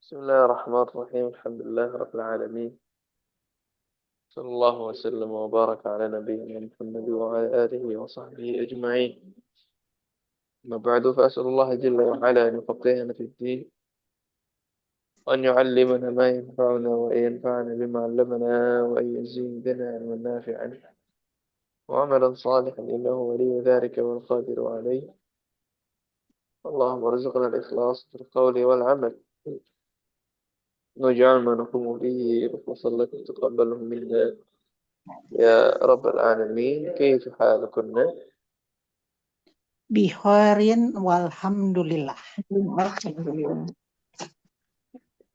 بسم الله الرحمن الرحيم. الحمد لله رب العالمين، صلى الله وسلم وبارك على نبينا محمد وعلى آله وصحبه أجمعين. أما بعد، فأسأل الله جل وعلا أن يفقهنا في الدين، وأن يعلمنا ما ينفعنا، وأن ينفعنا بما علمنا، وأن يزيدنا علما نافعا وعملا صالحا، إنه ولي ذلك والقادر عليه. اللهم ارزقنا الإخلاص في القول والعمل، واجعل ما نقوم به خلصا لك تقبله منا يا رب العالمين. كيف حالكم؟ Bihairin walhamdulillah.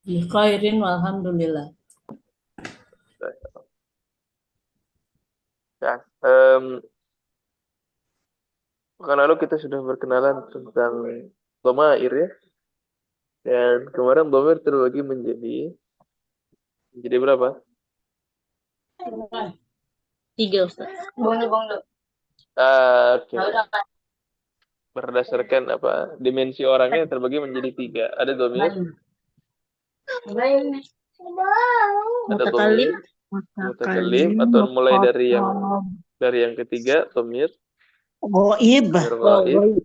Bi khairin walhamdulillah. Ya, pekan lalu kita sudah berkenalan tentang dhamair ya. Dan kemarin dhamir terbagi menjadi berapa? 3, Ustaz. Bonglo. Oke. Berdasarkan apa? Dimensi orangnya terbagi menjadi 3. Ada dhamir, ada dhamir mutakallim, atau mulai dari yang ketiga dhamir Goib. ghaib.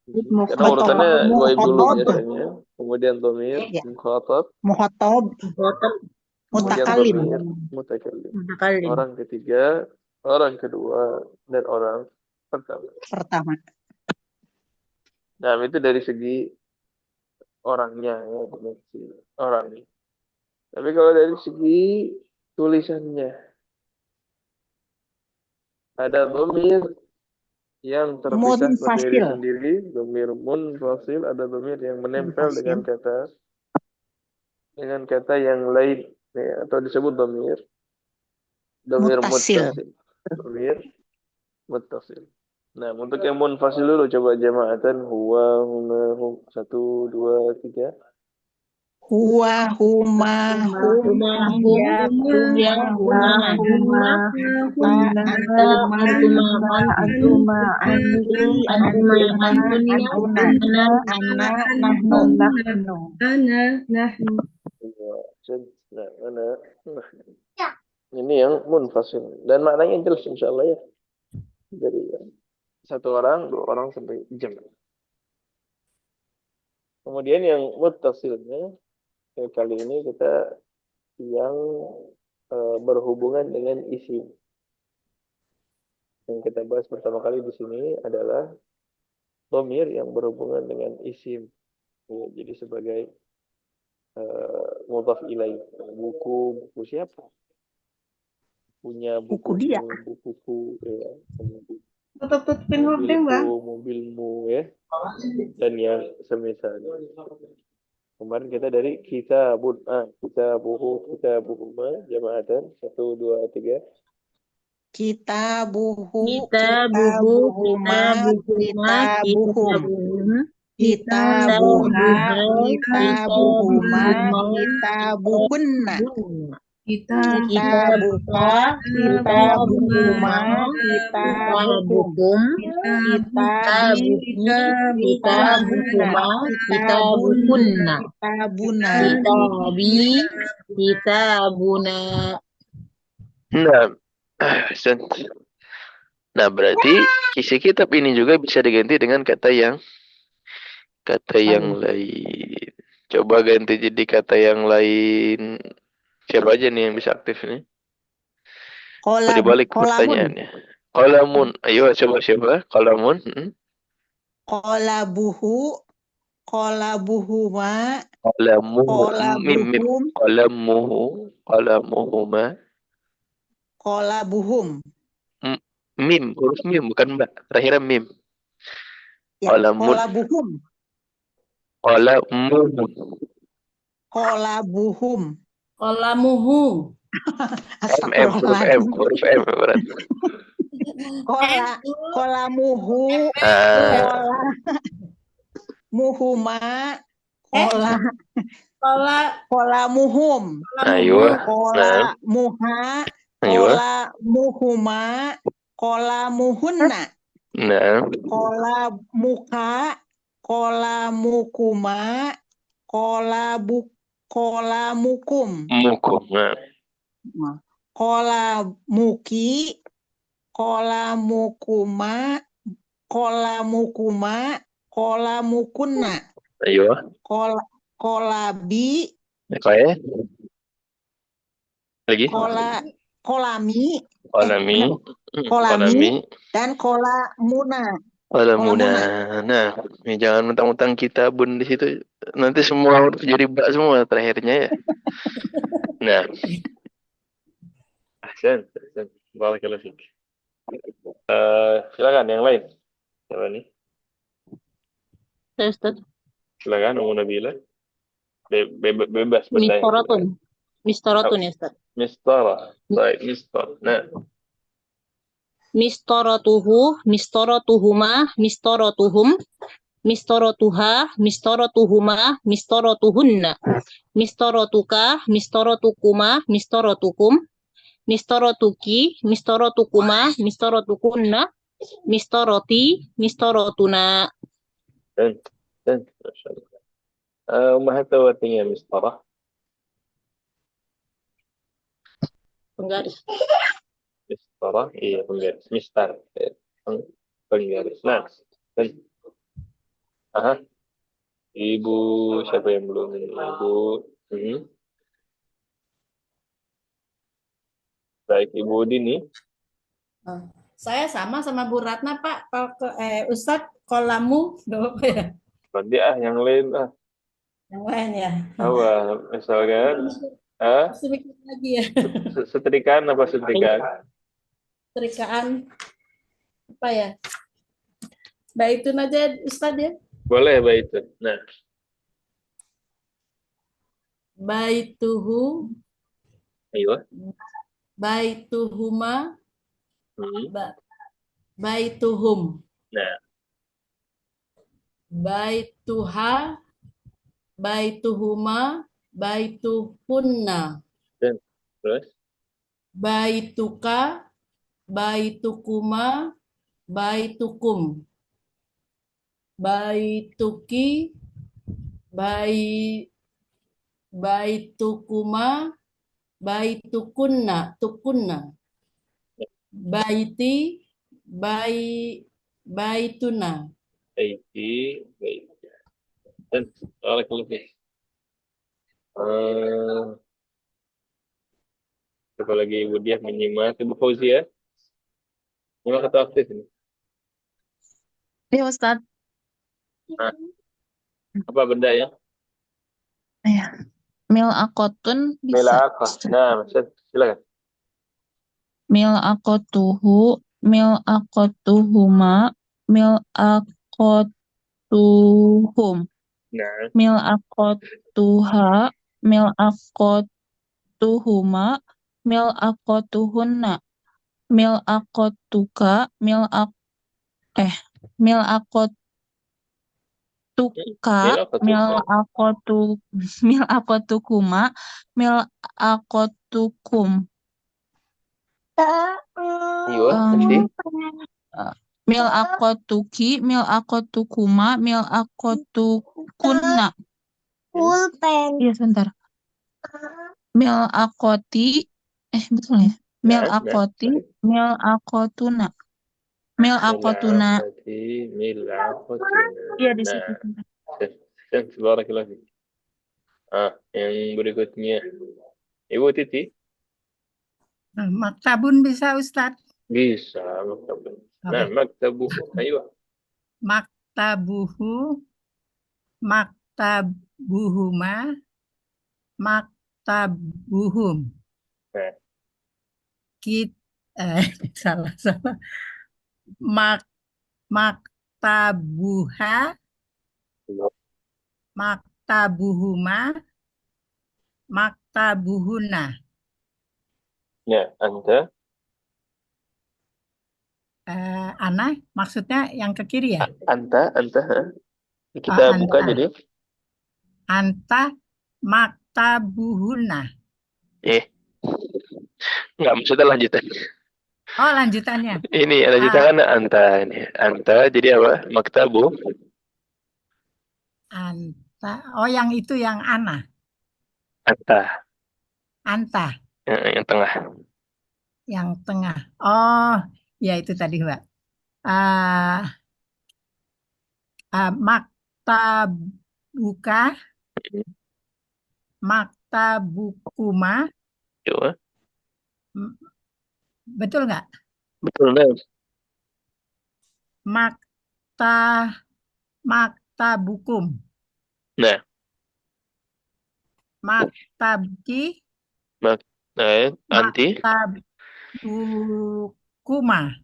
Karena urutannya ghaib dulu biasanya. Kemudian dhamir mukhatab, kemudian Mutakallim. dhamir mutakallim. Orang ketiga, orang kedua, dan orang pertama. Nah, itu dari segi orangnya ya, dimensi orangnya. Tapi kalau dari segi tulisannya, ada dhamir yang terpisah berdiri sendiri, dhamir munfasil, ada dhamir yang menempel dengan kata yang lain ya, atau disebut dhamir muttasil. Dhamir muttasil. Nah, untuk yang munfasil dulu coba jama'atan huwa, huma, hum. 1, 2, 3. Huwa, huma, hum, ya, huma, antuma, nahnu. Ini yang munfasil dan maknanya jelas insyaallah ya. Jadi satu orang, 2 orang sampai jam. Kemudian yang muttasilnya kali ini kita yang berhubungan dengan isim. Yang kita bahas pertama kali di sini adalah dhamir yang berhubungan dengan isim. Ya, jadi sebagai mudhaf ilaih. Buku siapa? Punya buku dia. Bukuku ya. Tutupin hordeng, Bang. Mobilmu ya. Dan yang semisalnya. Kemarin kita dari kitabun, kitabuhuma, jama'atan 1, 2, 3. Kitabuhuma, kitabuhunna. Kitabuka, kitabuhuma, kitabuhum, kitabuhunna, kitabuna. Nah, berarti isi kitab ini juga bisa diganti dengan kata yang lain. Coba ganti jadi kata yang lain. Siapa aja nih yang bisa aktif ini? Dibalik pertanyaannya. Qalamun. Ayo coba siapa? Qalamun. Qalabuhu, qalabuhuma, qalamuhuma. Qalabuhum. Mim, huruf mim bukan mbak. Terakhirnya mim. Qalabuhum. Qalabuhum. Qalamuhu. Huruf M berarti. Qalamuhu. Muhuma. Qalamuhum. Ayo. Qalamuha. Qalamuhuma. Qalamuhunna. Qalamuka. Qalamukuma. Qolamukum. Mukum. Nah, Qolamuki. Qolamukuma. Qolamukuma. Qolamukunna. ayo. Qolabi. Kayak lagi. Kolami. Kolami. Kolami. Dan kolamuna. Kolamuna. Nah, ini jangan mentang-mentang kita bun di situ. Nanti semua jadi bak semua terakhirnya ya. Nah. Ahsan. Barakallahu fiik. Silakan yang lain. Siapa nih? Saya Ustaz. Silakan Ummu Nabila. Bebas bertanya. Mistoratun. Mistoratun ya Ustaz. Mistara. Baik, mistar. Nah. Mistoratuhu, mistoratuhuma, mistoratuhum, mistoratuha, mistoratuhuma, mistoratuhunna, mistoratuka, mistoratukuma, mistoratukum, mistoratuki, mistorotukuma, mistoratukunna, mistoroti, mistoratuna. Masya Allah. Ummahat artinya mistara. Penggaris. Mistara, iya penggaris. Mistar, penggaris. Nah, aha. Ibu siapa yang belum? Ibu. Baik, Ibu Dini. Saya sama Bu Ratna Pak. Ustadz kolamu nggak apa ya? Berarti yang lain Yang lain ya. Apa? Misalkan Sedikit lagi ya. Setrikaan apa setrikaan? Setrikaan apa ya? Baitun aja Ustadz ya. Boleh baitun. Nah. Baituhu. Ayo. Baituhuma. Baituhum. Nah. Baituha. Baituhuma. Baituhunna. Terus? Baituka. Baitukuma. Baitukum. Baituki. Baitukuma. Baitukunna. Tukunna. Baiti. Baituna. Baiti. Dan apa lagi Ibu Diah menyimak Ibu Fauzia? Nyimak atau aktif ini? Iya Ustadz. Apa benda ya? Mil'aqotun bisa. Mil'aqah. Nah, silakan. Mil'aqotuhu, mil'aqotuhuma, mil'aqotuhum. Nah. Mil'aqotuha, mil'aqotuhuma, mil'aqotuhunna. Mil'aqotuka, mil'aqotukuma, mil'aqotukum. Mil'aqotuki, mil'aqotukuma, mil'aqotukunna. Iya sebentar. Mil'aqoti, betul ya? Mil'aqoti, mil'aqotuna. Mil'aqotuna. Iya di situ. Barakallahu fiik. Yang berikutnya Ibu Titi. Maktabun bisa Ustadz? Bisa, maktabun. Nah, maktabuh. Ayo. Maktabuhu, maktabuhuma, maktabuhum. Salah. Maktabuha, maktabuhuma, maktabuhuna. Ya, Anta. Ana, maksudnya yang ke kiri ya? Anta. Kita buka jadi. Anta maktabuhuna. Enggak, maksudnya lanjutan. Oh, lanjutannya. Ini lanjutan kan Anta ini. Anta jadi apa? Maktabu. Anta. Oh, yang itu yang Ana. Anta. Anta, Yang tengah. yang tengah. Oh, ya itu tadi, Mbak. Ah, maktabuka, maktabukuma, Coba. M- betul nggak? Betul, nah. Makta, maktabukum, Nah, maktabuki, anti. maktabukuma,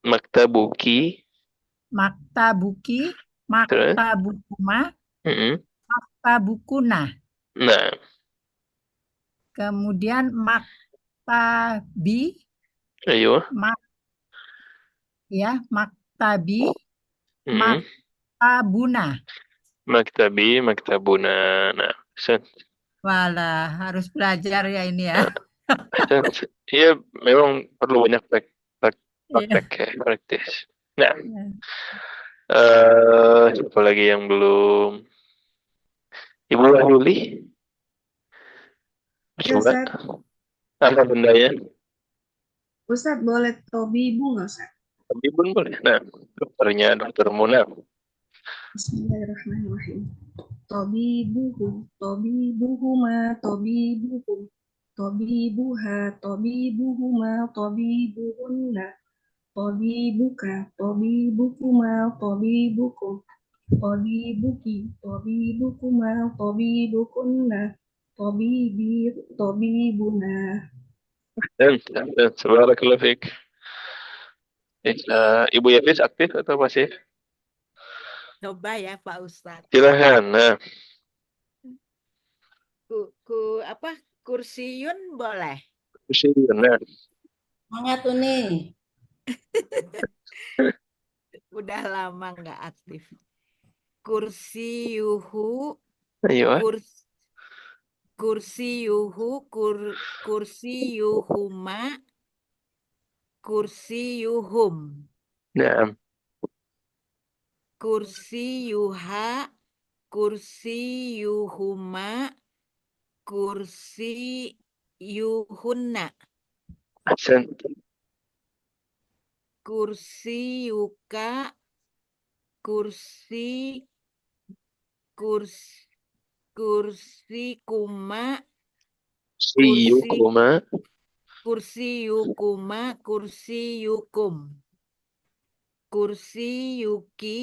Maktabuki. maktabuki, Terus. maktabukuma, Mm-mm. maktabukuna. Nah, Kemudian maktabi, ayo. mak ya, maktabi, Mm-mm. maktabuna. Maktabi, maktabuna. Nah, sen. Walah, harus belajar ya ini ya. Sen. Iya, memang perlu banyak praktek Iya. ya, praktis. Nah, Ya. siapa lagi yang belum? Ibu Wahyuli, Ya, coba. Ustaz. Apa bendanya? Ustaz boleh Tobibu nggak, Ustaz? Tapi pun boleh. Nah, dokternya dokter Muna. Bismillahirrahmanirrahim. Tobibuhu, tobibuhuma, tobibuhum, tobibuha, tobibuhuma, tobibuhunna, tobibuka, tobibukuma, tobibukum, tobibuki, tobibukuma, tobibukunna, tobibuna. Dan Barakallahu fiik. Ibu Yafis aktif atau pasif? Coba ya Pak Ustadz. Silahkan. Nah, Apa kursiun boleh? nah. Semangat tuh nih. Udah lama nggak aktif. Kursiyuhu, Ayo. kursiyuhu, kursiyuhuma, kursiyuhum, Nah, kursiyuha, kursiyuhuma, kursiyuhunna, ahsan. kursiyuka, kursikuma, Siyukuma. kursiyukuma, kursiyukum, kursiyuki,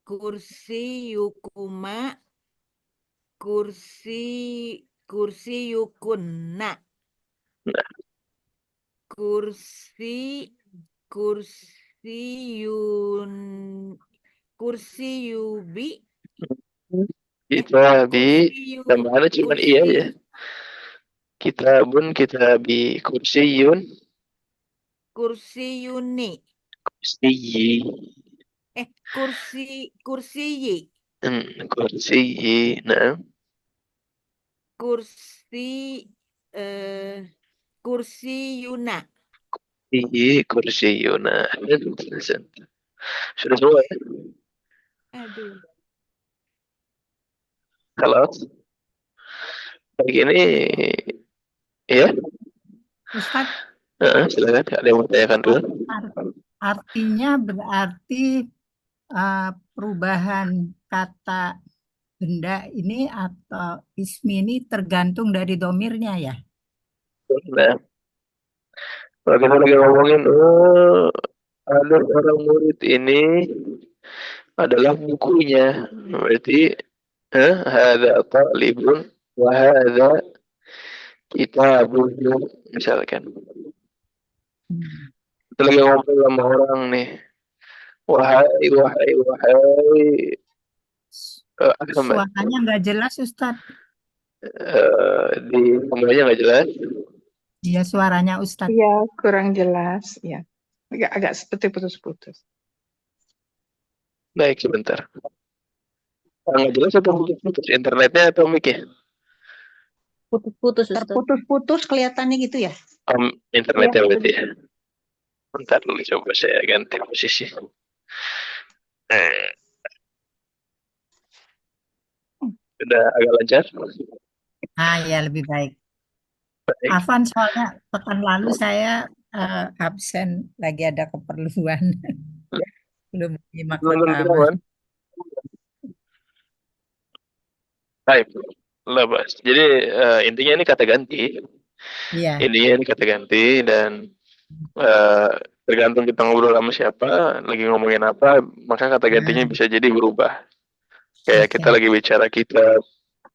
kursiyukuma, kursiyukunna, Nah, kursiyun, kursiyubi, kitabi. Tambahannya cuma iya ya. Kitabun, kitabi, kursiyun, kursiyuni, kursiyi. kursiyi, Kursiyi. Nah, kursi, kursiyuna. iyi, kursiyuna. Ahsan. Sudah semua ya? Aduh. Kalau pagi ini ya, Ustadz, silakan. Ada yang mau tanyakan dulu? artinya berarti perubahan kata benda ini atau ismi ini tergantung dari domirnya ya. Nah, kalau kita lagi ngomongin, ada orang murid ini adalah bukunya. Berarti, hadza talibun wa hadza kitabuhu, misalkan. Kita lagi ngobrol sama orang nih. Wahai, wahai, wahai. Ahmad. Suaranya nggak jelas, Ustadz. Di semuanya nggak jelas. Iya, suaranya Ustadz. Iya, kurang jelas. Ya, agak seperti putus-putus. Baik, sebentar. Nggak jelas atau putus-putus? Internetnya atau mic-nya? Putus-putus, Ustaz. Terputus-putus kelihatannya gitu ya. Internetnya berarti ya. Bentar dulu, coba saya ganti posisi. Sudah agak lancar? Ya lebih baik. Baik. Afan, soalnya pekan lalu saya absen lagi ada keperluan. Belum menyimak rekaman. Teman-teman. Baik. Lepas. Jadi intinya ini kata ganti. Iya. Intinya ini kata ganti dan eh, tergantung kita ngobrol sama siapa, lagi ngomongin apa, maka kata gantinya Nah, bisa jadi berubah. Kayak kita oke. lagi bicara kitab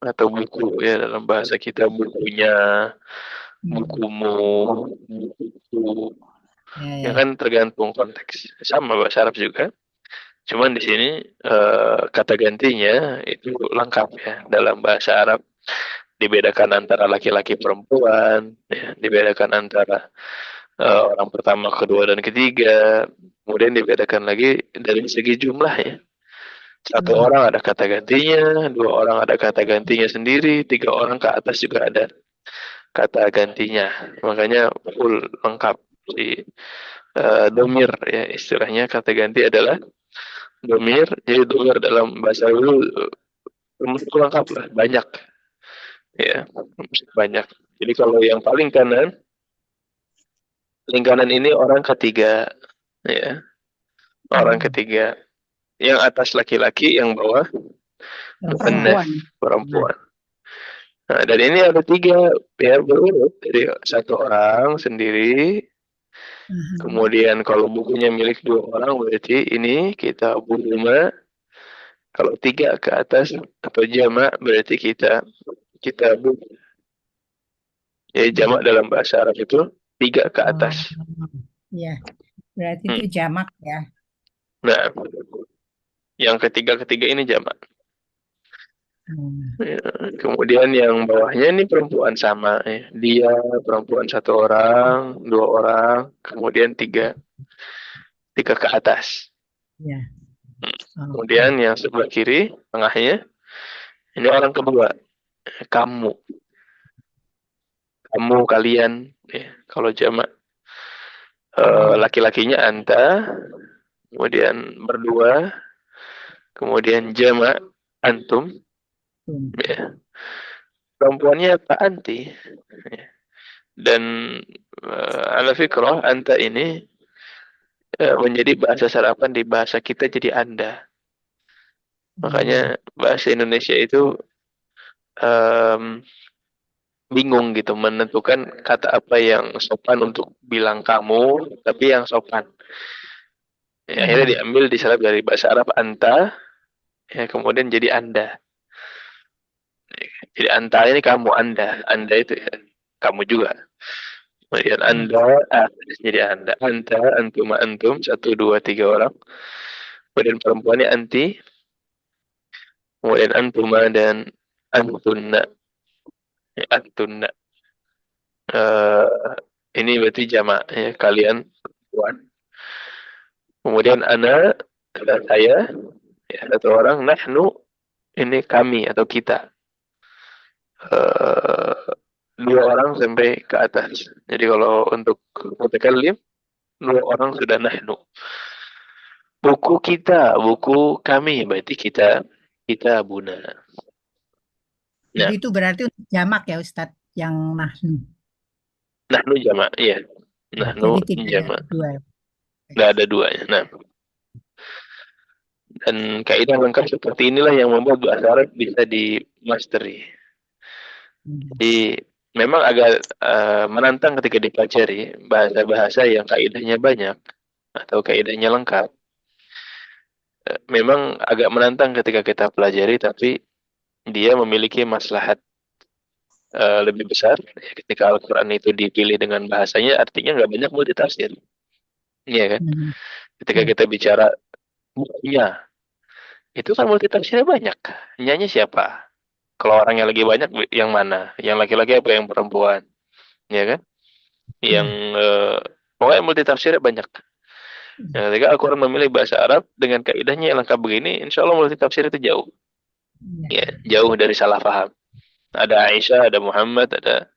atau buku ya dalam bahasa kita bukunya, bukumu, buku. Ya, Ya ya. kan tergantung konteks. Sama bahasa Arab juga. Cuman di sini kata gantinya itu lengkap ya dalam bahasa Arab. Dibedakan antara laki-laki perempuan, ya, dibedakan antara orang pertama, kedua, dan ketiga. Kemudian dibedakan lagi dari segi jumlah ya. Satu orang ada kata gantinya, dua orang ada kata gantinya sendiri, tiga orang ke atas juga ada kata gantinya. Makanya full lengkap si domir ya istilahnya kata ganti adalah domir. Jadi domir dalam bahasa dulu rumus itu lengkap lah, banyak ya, banyak. Jadi kalau yang paling kanan ini orang ketiga ya, orang ketiga. Yang atas laki-laki, yang bawah muannats, perempuan. Nah, dan ini ada tiga ya berurut. Jadi satu orang sendiri. Kemudian kalau bukunya milik dua orang berarti ini kita buhuma. Kalau tiga ke atas atau jamak berarti kita buku. Jadi jamak dalam bahasa Arab itu tiga ke atas. Ya, berarti itu jamak ya. Nah, yang ketiga ini jamak. Ya, kemudian yang bawahnya ini perempuan sama ya. Dia perempuan satu orang, dua orang, kemudian tiga ke atas. Ya. Kemudian yang sebelah kiri tengahnya ini orang kedua, kamu, kalian. Ya. Kalau jamak laki-lakinya anta, kemudian berdua, kemudian jamak antum, ya. Perempuannya Pak Anti. Ya. Dan ala fikrah anta ini menjadi bahasa sarapan di bahasa kita jadi Anda. Makanya bahasa Indonesia itu bingung gitu menentukan kata apa yang sopan untuk bilang kamu, tapi yang sopan. Ya, akhirnya diambil disalap dari bahasa Arab anta, ya kemudian jadi Anda. Jadi anta ini kamu, Anda itu ya, kamu juga. Kemudian Anda, jadi Anda, anta, antum, antum, satu, dua, tiga orang. Kemudian perempuannya anti, kemudian antuma dan antunna. Ya, antunna. Ini berarti jamak ya, kalian perempuan. Kemudian ana adalah saya, ya, satu orang. Nahnu ini kami atau kita. Dua orang sampai ke atas. Jadi kalau untuk mutakallim dua orang sudah nahnu. Buku kita, buku kami berarti kita buna. Jadi Nah, itu berarti untuk jamak ya Ustadz yang nahnu. nahnu jamak, iya. Nahnu Jadi tidak ada jamak. dua. Nggak ada duanya. Nah, dan kaidah lengkap seperti inilah yang membuat bahasa Arab bisa di mastery. Jadi memang agak menantang ketika dipelajari bahasa-bahasa yang kaidahnya banyak atau kaidahnya lengkap. Memang agak menantang ketika kita pelajari, tapi dia memiliki maslahat lebih besar. Ya, ketika Al-Quran itu dipilih dengan bahasanya, artinya nggak banyak multitafsir. Iya kan? Ketika kita bicara bukunya, itu kan multitafsirnya banyak. Nyanyi siapa? Kalau orang yang lagi banyak, yang mana? Yang laki-laki apa yang perempuan? Ya kan? Yang pokoknya multitafsirnya banyak. Nah, ketika Al-Quran memilih bahasa Arab dengan kaidahnya yang lengkap begini, insya Allah multitafsir itu jauh. Ya, jauh dari salah paham. Ada Aisyah, ada Muhammad, ada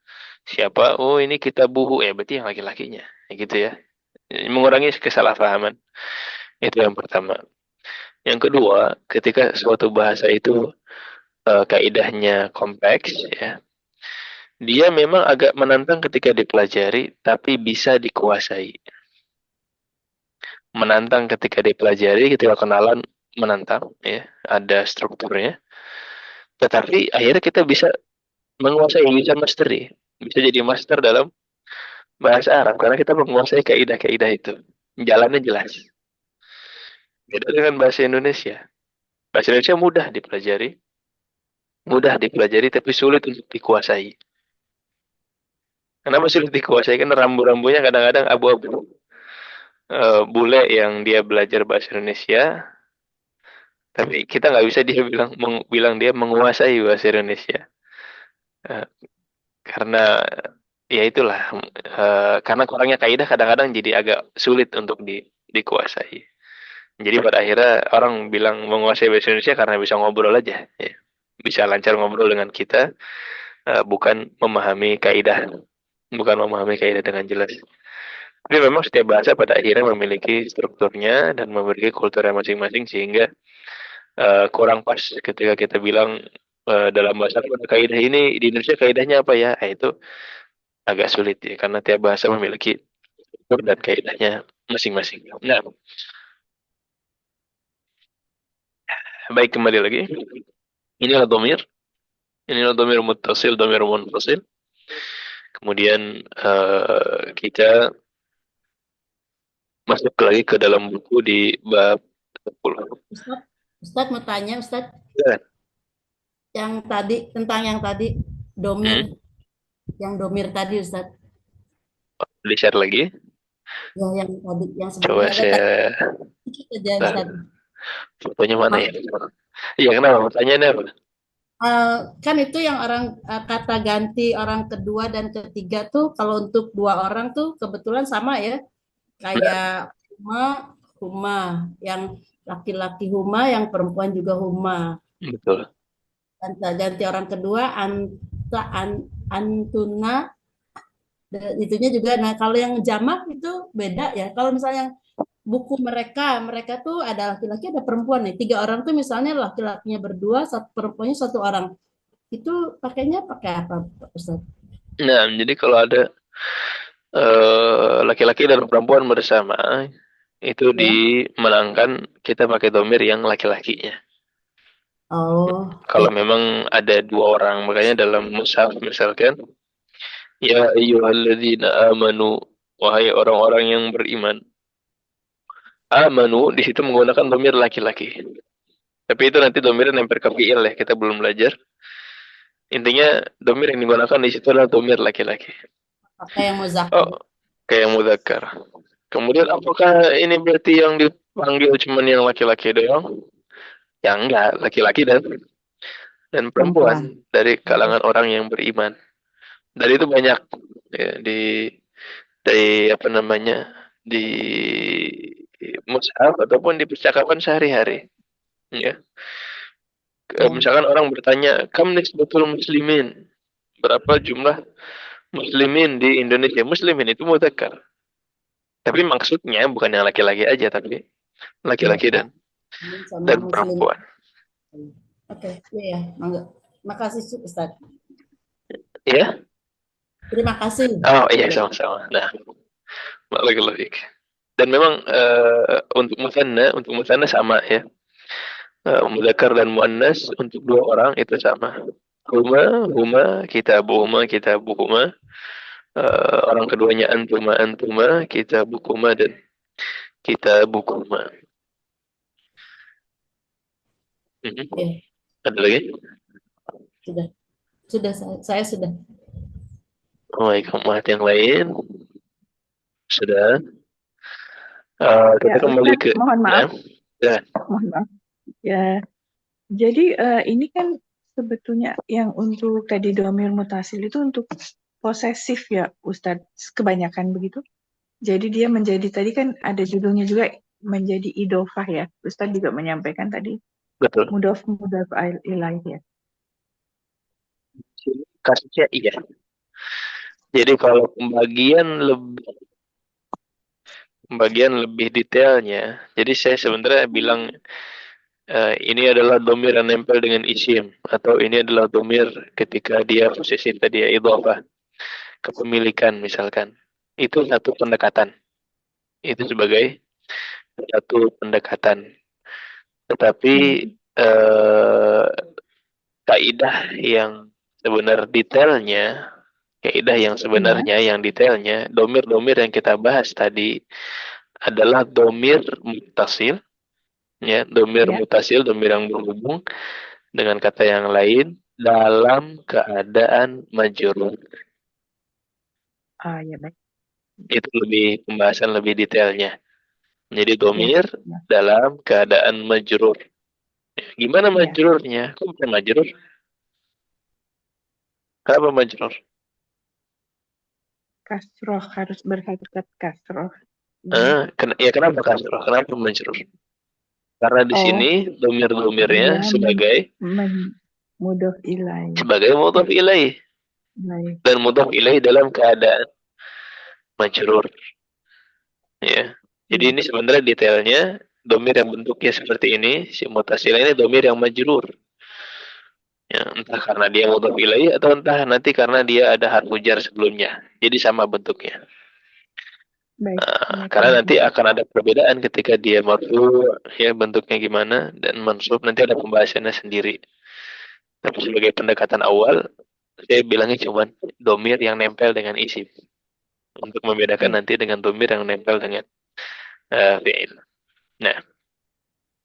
siapa? Oh, ini kita buhu ya, berarti yang laki-lakinya. Ya, gitu ya. Mengurangi kesalahpahaman. Itu yang pertama. Yang kedua, ketika suatu bahasa itu kaidahnya kompleks, ya, Dia memang agak menantang ketika dipelajari, tapi bisa dikuasai. Menantang ketika dipelajari, ketika kenalan menantang, ya, ada strukturnya. Tetapi akhirnya kita bisa menguasai, bisa mastery, bisa jadi master dalam bahasa Arab karena kita menguasai kaidah-kaidah itu. Jalannya jelas. Beda dengan bahasa Indonesia. Bahasa Indonesia mudah dipelajari tapi sulit untuk dikuasai. Kenapa sulit dikuasai? Karena rambu-rambunya kadang-kadang abu-abu. Bule yang dia belajar bahasa Indonesia, tapi kita nggak bisa dia bilang dia menguasai bahasa Indonesia. Eh, karena ya itulah, karena kurangnya kaidah kadang-kadang jadi agak sulit untuk dikuasai. Jadi pada akhirnya orang bilang menguasai bahasa Indonesia karena bisa ngobrol aja, ya. Bisa lancar ngobrol dengan kita, bukan memahami kaidah dengan jelas. Tapi memang setiap bahasa pada akhirnya memiliki strukturnya dan memiliki kulturnya masing-masing sehingga kurang pas ketika kita bilang dalam bahasa ada kaidah ini di Indonesia kaidahnya apa ya? Itu agak sulit ya karena tiap bahasa memiliki struktur dan kaidahnya masing-masing. Nah, baik, kembali lagi. Inilah domir. Inilah domir muttasil, domir munfasil. Kemudian kita masuk lagi ke dalam buku di bab 10. Ustadz mau tanya, Ustadz, Ya. yang tadi domir, yang domir tadi, Ustadz. Di-share lagi. Ya, yang tadi, yang Coba sebelumnya saya dikit aja, Ustadz. fotonya mana ya? Iya, kenapa? Pertanyaannya apa? Kan itu yang orang kata ganti orang kedua dan ketiga tuh kalau untuk dua orang tuh kebetulan sama ya, kayak huma, yang laki-laki huma, yang perempuan juga huma. Betul. Ganti orang kedua antuna, dan itunya juga. Nah kalau yang jamak itu beda ya. Kalau misalnya buku mereka tuh ada laki-laki ada perempuan nih, 3 orang tuh misalnya laki-lakinya berdua, perempuannya 1 orang, itu pakainya pakai apa, Ustaz? Nah, jadi kalau ada laki-laki dan perempuan bersama, itu Ya. dimenangkan kita pakai domir yang laki-lakinya. Oh, Kalau memang ada 2 orang, makanya dalam mushaf misalkan, ya ayyuhalladzina amanu, wahai orang-orang yang beriman. Amanu di situ menggunakan domir laki-laki. Tapi itu nanti domirnya nempel ke fi'il ya, kita belum belajar. Intinya domir yang digunakan di situ adalah domir laki-laki. pakai yang muzakkar. Oh, kayak mudzakkar. Kemudian apakah ini berarti yang dipanggil cuma yang laki-laki doang? Ya enggak, laki-laki dan perempuan dari kalangan orang yang beriman. Dari itu banyak ya, dari apa namanya, di mushaf ataupun di percakapan sehari-hari. Ya. Misalkan orang bertanya, kam nisbatul muslimin? Berapa jumlah muslimin di Indonesia? Muslimin itu mudzakkar. Tapi maksudnya bukan yang laki-laki aja, tapi laki-laki dan Muslim. perempuan. Oke, iya, mangga. Makasih Ustaz. Ya? Terima kasih. Oh iya, sama-sama. Nah, barakallahu fiik. Dan memang untuk musanna sama ya. Mudzakkar dan muannas untuk 2 orang itu sama. Huma, kitabuhuma. Orang keduanya antuma, kitabukuma dan kitabukuma. Oke. Ada lagi? Sudah, saya sudah. Baik, yang lain sudah. Kita kembali ke. Mohon maaf. Ya. Mohon maaf. Ya, jadi ini kan sebetulnya yang untuk tadi domir mutasil itu untuk posesif ya, Ustadz, kebanyakan begitu. Jadi dia menjadi, tadi kan ada judulnya juga menjadi idofah ya. Ustadz juga menyampaikan tadi. Betul. Mudaf ilaih ya. Kasusnya iya. Jadi kalau pembagian lebih detailnya, jadi saya sebenarnya bilang ini adalah domir yang nempel dengan isim, atau ini adalah domir ketika dia posesif tadi ya, idhofah, kepemilikan misalkan. Itu satu pendekatan. Itu sebagai satu pendekatan. Tetapi eh, kaidah yang sebenarnya, yang detailnya, domir-domir yang kita bahas tadi adalah domir mutasil, ya, domir mutasil, domir yang berhubung dengan kata yang lain dalam keadaan majrur. Ya baik. Itu lebih pembahasan lebih detailnya. Jadi domir dalam keadaan majrur. Gimana majrurnya? Kok bukan majrur? Kenapa majrur? Kasroh harus berharokat kasroh. Kenapa kasroh? Kenapa majrur? Karena di sini domir-domirnya sebagai mudhof ilaih. Sebagai mudhof ilaih. Dan mudhof ilaih dalam keadaan majrur. Ya. Jadi ini sebenarnya detailnya domir yang bentuknya seperti ini, si mutasil ini domir yang majrur. Ya, entah karena dia mudhof ilaih atau entah nanti karena dia ada harfu jar sebelumnya. Jadi sama bentuknya. Karena nanti akan ada perbedaan ketika dia marfu, ya bentuknya gimana, dan mansub nanti ada pembahasannya sendiri. Tapi sebagai pendekatan awal, saya bilangnya cuma domir yang nempel dengan isim. Untuk membedakan nanti dengan domir yang nempel dengan fi'il. Nah.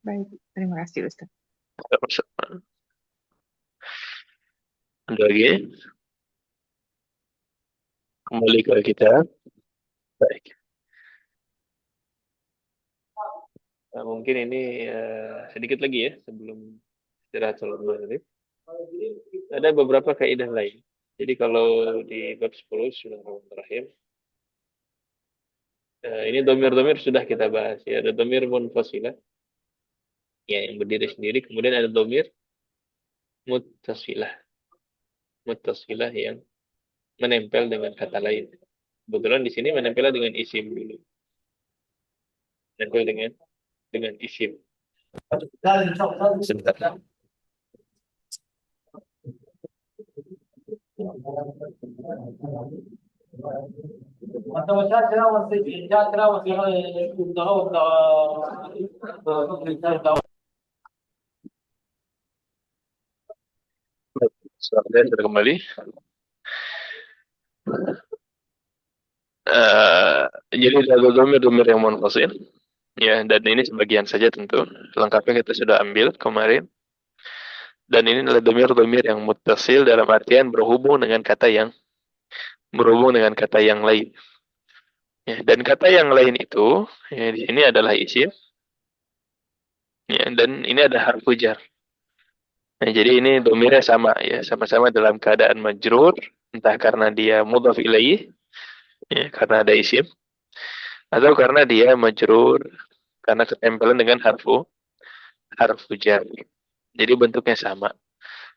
Baik, terima kasih Ustaz. Ada lagi? Kembali ke kita. Baik. Nah, mungkin ini sedikit lagi ya sebelum istirahat sholat maghrib. Ada beberapa kaidah lain. Jadi kalau di bab 10 sudah terakhir. Ini domir-domir sudah kita bahas ya. Ada domir munfasilah, ya, yang berdiri sendiri. Kemudian ada domir muttasilah. Muttasilah yang menempel dengan kata lain. Kebetulan di sini menempel dengan isim dulu. Menempel dengan isim. Sebentar. Sudah kembali. Jadi ada domir yang munfasil, ya, dan ini sebagian saja tentu. Lengkapnya kita sudah ambil kemarin. Dan ini adalah domir-domir yang muttasil dalam artian berhubung dengan kata yang lain. Ya, dan kata yang lain itu, ya, di sini adalah isim. Ya, dan ini ada harfu jar. Nah, jadi ini domirnya sama ya, sama-sama dalam keadaan majrur, entah karena dia mudhaf ilaih, ya, karena ada isim, atau karena dia majrur karena ketempelan dengan harfu jar. Jadi bentuknya sama.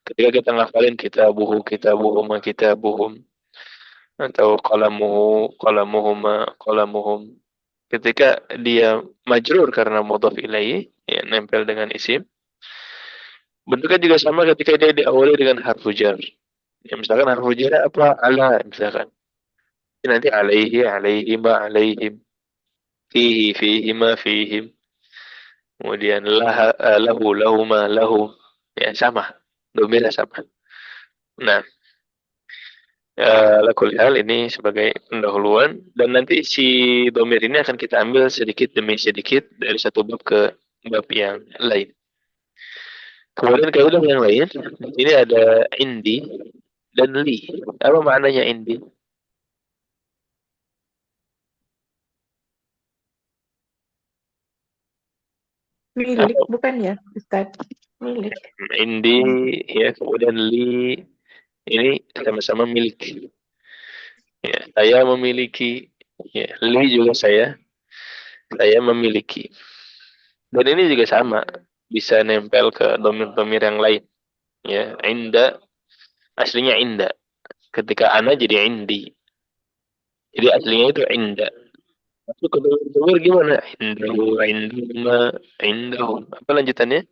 Ketika kita ngafalin kitabuhum, atau qalamuhum, ketika dia majrur karena mudhaf ilaih, ya, nempel dengan isim, bentuknya juga sama ketika dia diawali dengan harfu jar. Ya, misalkan harfu jar apa? Ala, misalkan. Nanti alaihi, alaihima, alaihim. Fihi, fihima, fihim. Kemudian lahu, lahuma, lahu. Ya, sama. Domirnya sama. Nah, lakul hal ini sebagai pendahuluan. Dan nanti si domir ini akan kita ambil sedikit demi sedikit dari satu bab ke bab yang lain. Kemudian kaidah yang lain, ini ada indi dan li. Apa maknanya indi? Milik, bukan ya, Ustaz? Milik. Indi, ya, kemudian li, ini sama-sama milik. Ya, saya memiliki, ya, li juga saya memiliki. Dan ini juga sama, bisa nempel ke domir-domir yang lain. Ya, inda, aslinya inda. Ketika ana jadi indi. Jadi aslinya itu inda. Masuk ke domir-domir gimana? Indahu, indahuma, indahum. Apa lanjutannya?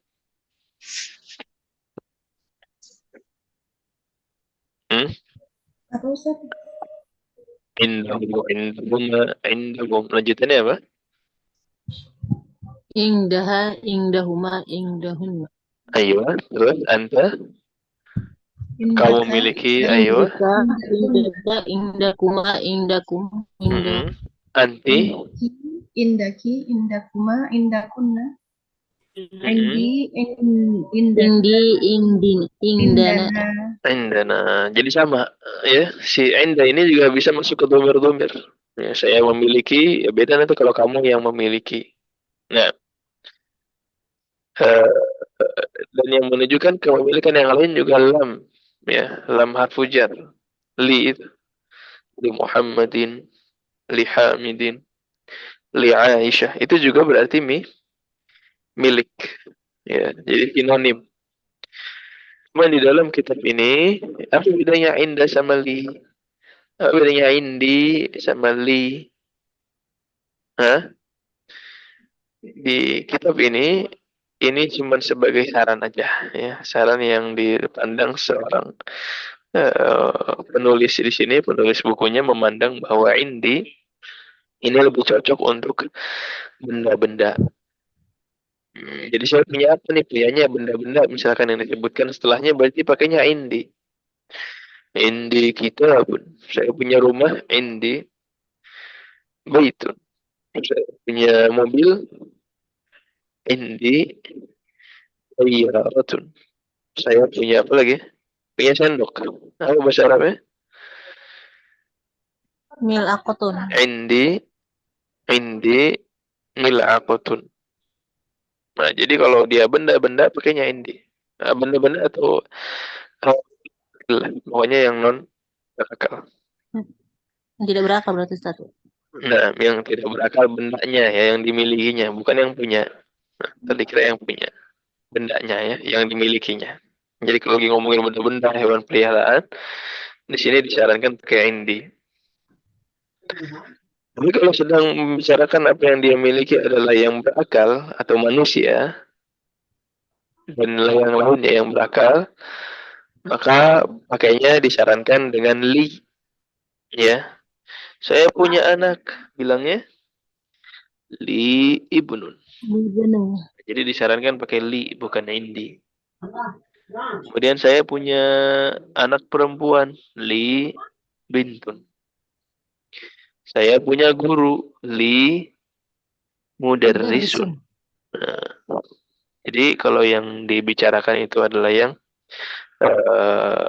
Hmm? Apa Ustaz? Indahum. Lanjutannya apa? Indahuma, indahunna. Ayo, terus anta kamu Indaka, miliki, ayo. Indika, indakunna. indaka, indakum, indah. Anti. Indaki, indaki, indakuma, indakunna. Mm-mm. Indi, indaka, Indi, indana. indana. Indana. Jadi sama ya. Si Inda ini juga bisa masuk ke domir-domir. Ya, saya memiliki, ya beda nanti kalau kamu yang memiliki. Nah, eh, dan yang menunjukkan kepemilikan yang lain juga lam. Ya, lam harfu jar. Li itu. Li Muhammadin, li Hamidin, li Aisyah. Itu juga berarti milik. Ya, jadi sinonim. Cuma di dalam kitab ini, apa bedanya Inda sama li? Apa bedanya indi sama li? Hah? Di kitab ini cuma sebagai saran aja ya, saran yang dipandang seorang penulis di sini, penulis bukunya memandang bahwa indi ini lebih cocok untuk benda-benda. Jadi saya punya apa nih? Punyanya benda-benda misalkan yang disebutkan setelahnya berarti pakainya indi. Indi kita pun. Saya punya rumah indi baitun. Saya punya mobil indi sayyaratun. Saya punya apa lagi? Punya sendok. Apa bahasa Arabnya? Mil'aqatun. Indi, indi, mil'aqatun. Nah, jadi kalau dia benda-benda pakainya indi. Nah, benda-benda atau pokoknya yang non berakal. Tidak berakal berarti Ustaz. Nah, yang tidak berakal bendanya ya, yang dimilikinya, bukan yang punya. Nah, tadi kira yang punya, bendanya ya, yang dimilikinya. Jadi kalau lagi ngomongin benda-benda hewan peliharaan, di sini disarankan pakai indi. Tapi kalau sedang membicarakan apa yang dia miliki adalah yang berakal atau manusia dan yang lainnya yang berakal, maka pakainya disarankan dengan li. Ya, saya punya anak, bilangnya li ibnun. Jadi disarankan pakai li, bukan indi. Kemudian saya punya anak perempuan, li bintun. Saya punya guru, li mudarrisun. Nah, jadi kalau yang dibicarakan itu adalah yang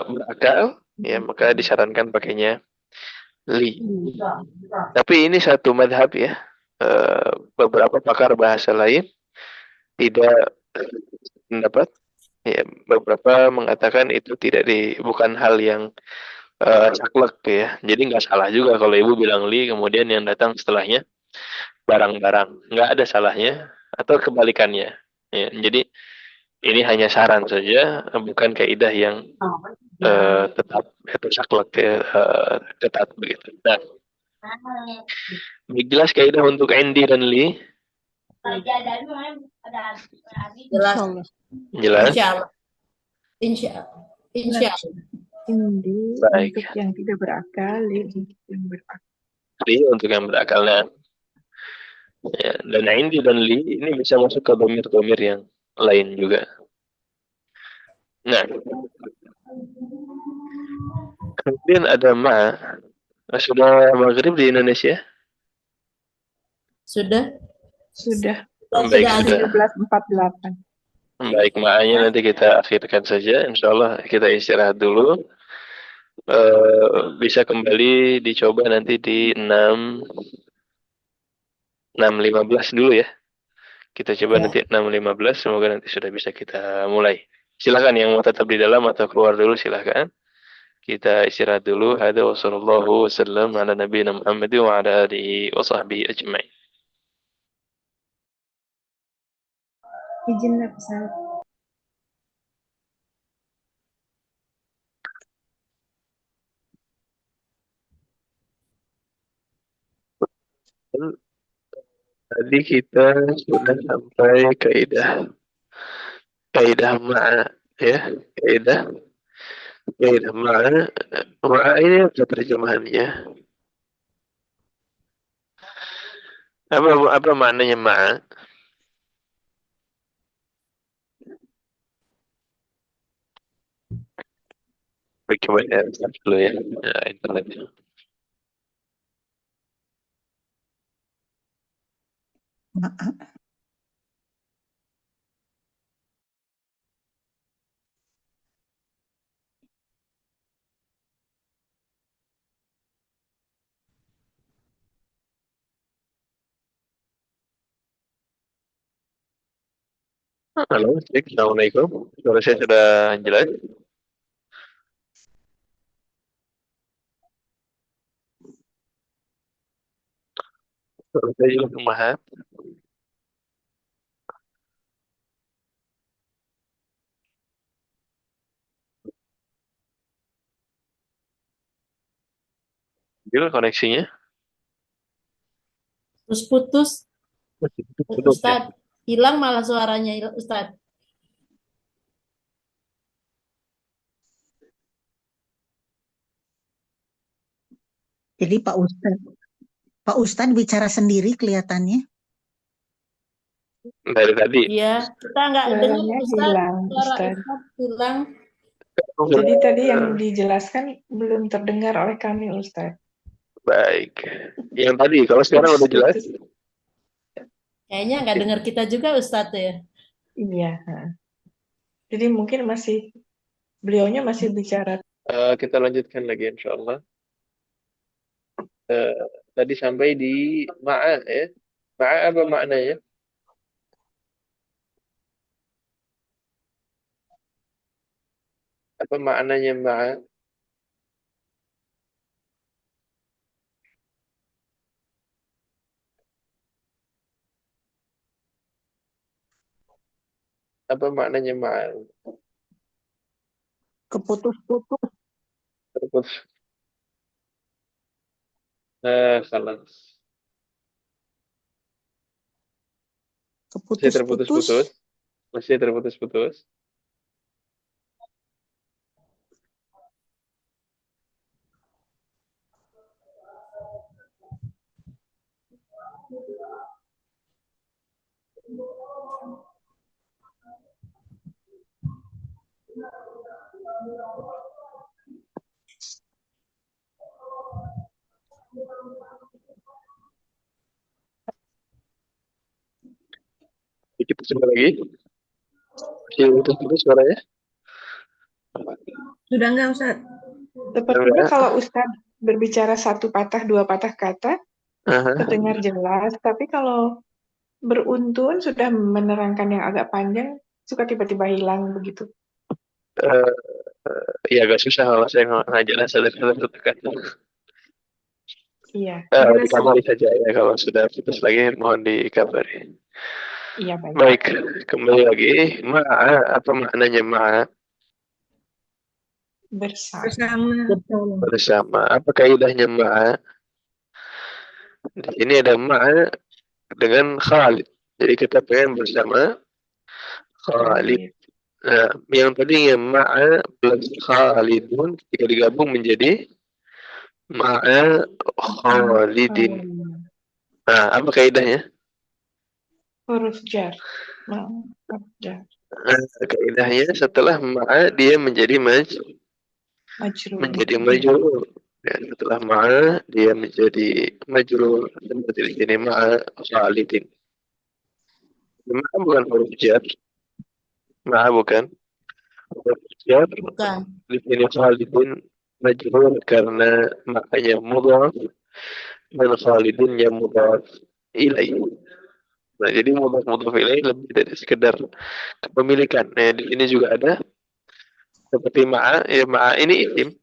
berakal, ya maka disarankan pakainya li. Tapi ini satu madhab ya. Beberapa pakar bahasa lain tidak pendapat. Ya, beberapa mengatakan itu bukan hal yang saklek ya. Jadi nggak salah juga kalau ibu bilang li, kemudian yang datang setelahnya barang-barang. Nggak ada salahnya atau kebalikannya. Ya, jadi ini hanya saran saja, bukan kaidah yang tetap atau saklek ya, ketat begitu. Nah, jelas kaidah untuk Andy dan Lee. Jelas. Jelas. Insya Allah. Insya Allah. Insya Allah. Indi Baik. untuk yang tidak berakal, li untuk yang berakal. Lee untuk yang berakal. Nah, ya, dan Andy dan Lee ini bisa masuk ke domir-domir yang lain juga. Nah, kemudian ada ma. Sudah maghrib di Indonesia? Sudah. Baik, sudah. 13.48. Baik, makanya nanti kita akhirkan saja. Insya Allah kita istirahat dulu. Bisa kembali dicoba nanti di 6.15 dulu ya. Kita coba nanti 6.15. Semoga nanti sudah bisa kita mulai. Silakan yang mau tetap di dalam atau keluar dulu silakan. Kita istirahat dulu. Hada wa sallallahu wasallam ala nabiyina Muhammad wa ala alihi wa sahbihi ajma'in. Izin lah Ustaz. Tadi kita sudah sampai kaidah kaidah ma'a ya, kaidah kaidah ma'a ini apa terjemahannya? Apa maknanya ma'a? Coba ya, dulu ya, internetnya. Halo, cek. Assalamualaikum. Suara saya sudah jelas? Suara saya jelas pemahat. Gila koneksinya. Terus putus, Putus ya. Ustadz. Hilang malah suaranya, Ustadz. Jadi Pak Ustadz bicara sendiri kelihatannya. Dari tadi. Iya, kita nggak dengar Suaranya Ustadz. hilang, Suara Ustadz. Ustadz hilang. Jadi tadi yang dijelaskan belum terdengar oleh kami, Ustadz. Baik. Yang tadi, kalau sekarang udah jelas? Kayaknya nggak dengar kita juga Ustadz ya. Iya. Jadi mungkin beliaunya masih bicara. Kita lanjutkan lagi insya Allah. Tadi sampai di ma'a ya. Ma'a apa maknanya? Apa maknanya ma'a? Apa maknanya ma'a? Keputus-putus. Terputus. Salah. Masih terputus-putus. Masih terputus-putus. Kita coba lagi. Masih putus-putus suaranya? Sudah enggak, Ustaz? Sepertinya kalau Ustadz berbicara satu patah, dua patah kata, terdengar jelas. Tapi kalau beruntun sudah menerangkan yang agak panjang, suka tiba-tiba hilang begitu. Iya agak susah kalau saya ngajarin satu kata. Iya. Dikabari saja ya kalau sudah putus lagi mohon dikabari. Iya baik. Baik, kembali lagi. Ma'a, apa maknanya ma'a? Bersama. Apa kaidahnya ma'a? Di sini ada ma'a dengan Khalid. Jadi kita pengen bersama Khalid. Nah, yang tadinya ma'a plus Khalidun ketika digabung menjadi ma'a Khalidin. Nah, apa kaidahnya? Huruf jar. Kaidahnya setelah ma'a dia menjadi majrur. Dan setelah ma'a dia menjadi majrur seperti di sini ma'a Khalidin. Ma'a bukan huruf jar. Ma'a bukan huruf jar. Di sini Khalidin majrur karena makanya mudhaf dan Khalidin yang mudhaf ilaih. Nah, jadi mudhaf ilaih lebih dari sekedar kepemilikan. Nah, di sini juga ada seperti ma'a, ya ma'a ini isim.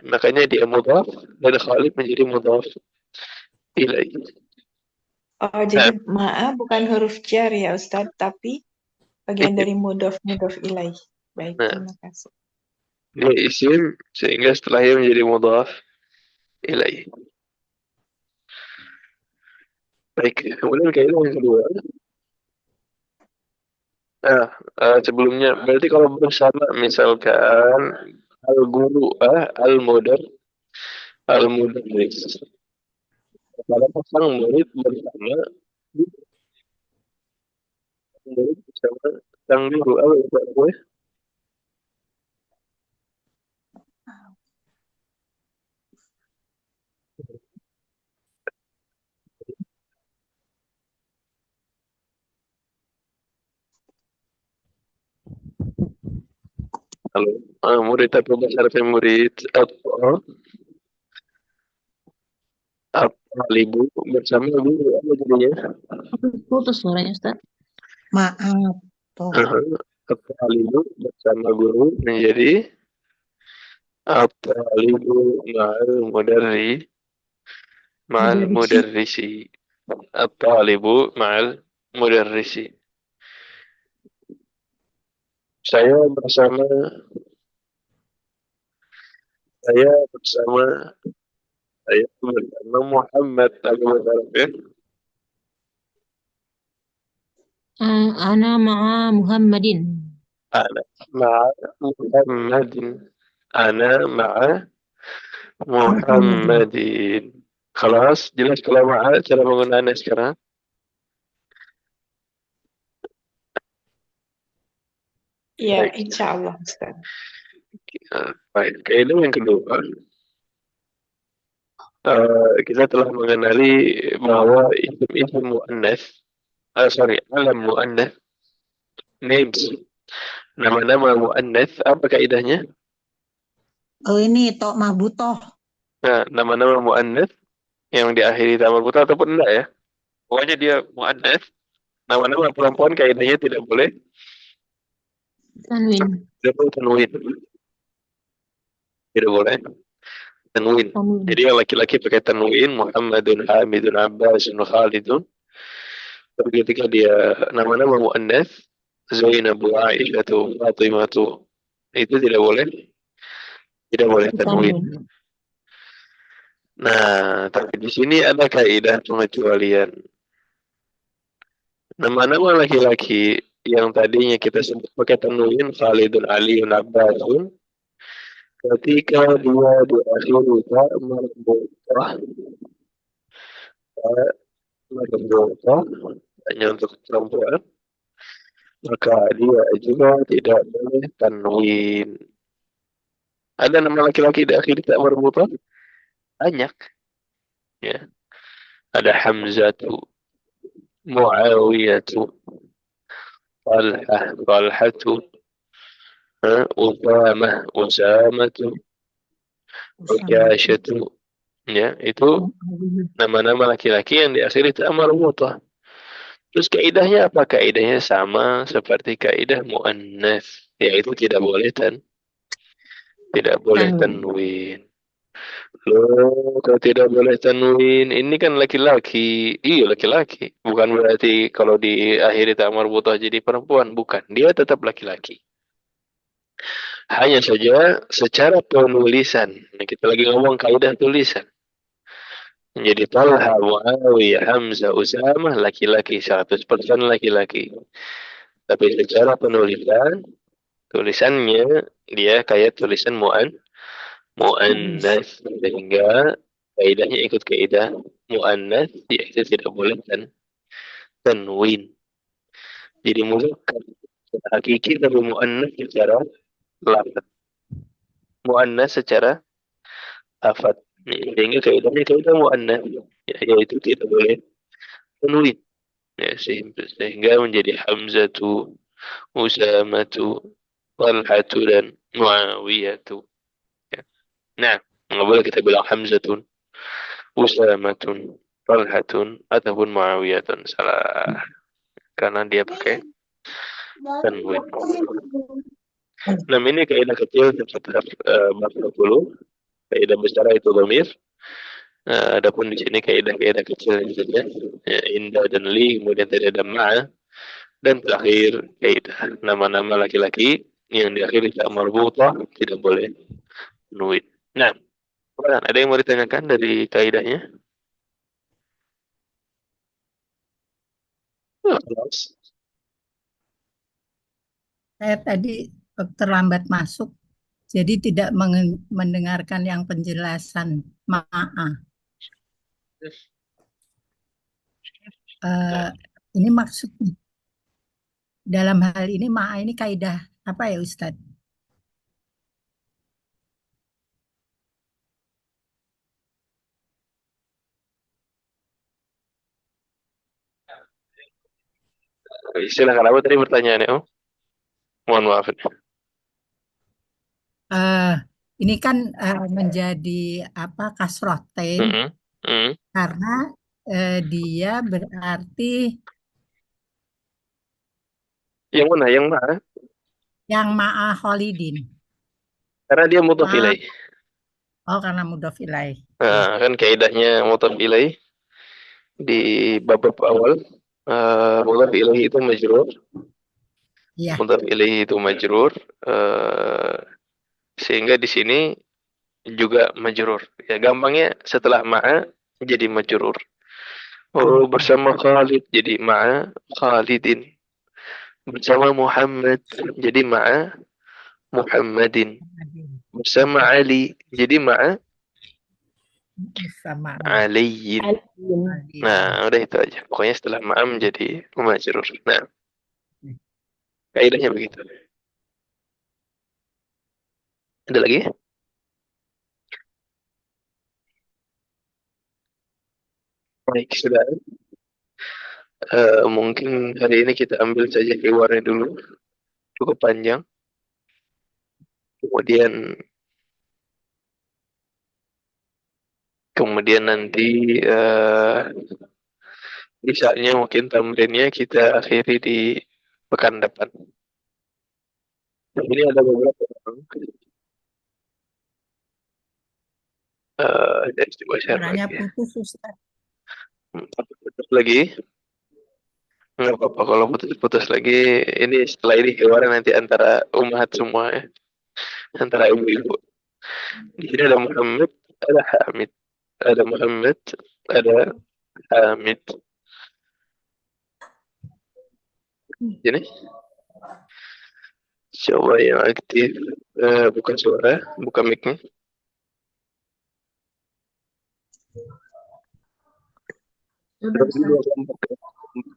Makanya dia mudhaf dan Khalid menjadi mudhaf ilaih. Oh, jadi ma'a bukan huruf jar ya Ustadz, tapi bagian dari mudhaf ilaih. Baik, terima kasih. Dia isim sehingga setelahnya menjadi mudhaf ilaih. Baik, kemudian kaidah yang kedua. Nah, sebelumnya berarti kalau bersama misalkan al-guru, al-mudarris. Kalau pasang murid bersama, murid bersama sang guru, apa itu gue? Halo, murid apa bahasa Arabnya murid? Apa ibu bersama guru apa jadinya? Putus suaranya Ustaz. Maaf. Toh. Apa ibu bersama guru menjadi apa ibu ma'al mudarrisi. Apa ibu ma'al mudarrisi. Saya bersama saya bersama Muhammad Abu Bakar ya. Ana ma'a Muhammadin. Ana ma'a Muhammadin. Ana ma'a Muhammadin. Kelas jelas kalau ma'a cara penggunaannya sekarang. Ya, Baik. insya Allah Ustaz. Baik. Kaidah yang kedua. Kita telah mengenali bahwa isim mu'annas, alam mu'annas, names, nama-nama mu'annas, apa kaidahnya? Oh ini tok mahbutoh. Nah, nama-nama mu'annas yang diakhiri ta marbuthah ataupun enggak ya. Pokoknya dia mu'annas, nama-nama perempuan kaidahnya tidak boleh Tanwin. tanwin. Tidak boleh tanwin. Jadi yang laki-laki pakai tanwin, Muhammadun, Hamidun, Abbasun, Khalidun. Tapi ketika dia nama-nama mu'annas, Zainab, Aisyah, Fatimah, itu tidak boleh tanwin. Nah, tapi di sini ada kaidah pengecualian. Nama-nama laki-laki yang tadinya kita sebut pakai tanwin, Khalidun, Aliun, Abbasun, ketika dia diakhiri ta marbuthah, hanya untuk perempuan, maka dia juga tidak boleh tanwin. Ada nama laki-laki diakhiri ta marbuthah? Banyak. Ya. Ada Hamzatu, Muawiyatu, Talhatu, Usamatu, Ukasyatu. Ya, itu nama-nama laki-laki yang diakhiri ta marbuthah. Terus kaidahnya apa? Kaidahnya sama seperti kaidah muannas, yaitu tidak boleh tanwin. Loh, kalau tidak boleh tanwin, ini kan laki-laki. Iya, laki-laki. Bukan berarti kalau diakhiri ta marbuthah jadi perempuan, bukan. Dia tetap laki-laki. Hanya saja secara penulisan. Nah, kita lagi ngomong kaidah tulisan. Menjadi Talha, Muawiyah, Hamzah, Usamah laki-laki, 100% laki-laki. Tapi secara penulisan, tulisannya dia kayak tulisan muannas, sehingga kaidahnya ikut kaidah muannas, yaitu tidak boleh tanwin. Jadi muzakkar hakiki tapi muannas secara lafaz. Muannas secara lafaz. Sehingga kaidahnya kaidah muannas, yaitu tidak boleh tanwin. Ya, sehingga menjadi Hamzatu, Usamatu, Talhatu dan Muawiyatu. Ya. Nah, nggak boleh kita bilang Hamzatun, Usamatun, Talhatun, ataupun Muawiyatun. Salah. Karena dia pakai tanwin. Nah, ini kaidah kecil sekitar 40. Kaidah besar itu dhamir. Adapun di sini kaidah-kaidah kecil saja. Ya, indah dan li, kemudian tidak ada ma'a. Dan terakhir kaidah nama-nama laki-laki yang diakhiri ta marbuthah tidak boleh tanwin. Nah, ada yang mau ditanyakan dari kaidahnya? Kelas. Saya tadi terlambat masuk, jadi tidak mendengarkan yang penjelasan ma'a. Ini maksudnya dalam hal ini ma'a ini kaidah apa ya Ustadz? Silakan, apa tadi pertanyaannya? Oh, mohon maaf. Ini kan menjadi apa kasrotain karena dia berarti yang mana? Yang mana? Yang ma'a kholidin. Karena dia mudhaf ilaih. Oh, karena mudhaf ilaih. Nah, kan kaidahnya mudhaf ilaih di bab awal, mudhaf ilaih itu majrur. Iya. Mudhaf ilaih itu majrur, sehingga di sini juga majrur. Ya gampangnya setelah ma'a jadi majrur. Oh, bersama Khalid jadi ma'a Khalidin. Bersama Muhammad jadi ma'a Muhammadin. Bersama Ali jadi ma'a Sama Aliyin. Nah, udah itu aja. Pokoknya setelah ma'am jadi majrur. Nah, kaidahnya begitu. Ada lagi? Baik, sudah. Mungkin hari ini kita ambil saja keluarnya dulu. Cukup panjang. Kemudian nanti misalnya mungkin tamrinnya kita akhiri di pekan depan. Ini ada beberapa orang. Coba share lagi. Putus Ustaz. Putus lagi. Nggak apa-apa kalau putus-putus lagi. Ini setelah ini keluar nanti antara umat semua ya. Antara ibu-ibu. Di sini ada Muhammad, ada Hamid. Ada Muhammad, ada Hamid. Ini. Coba yang aktif. Buka suara, buka mic-nya.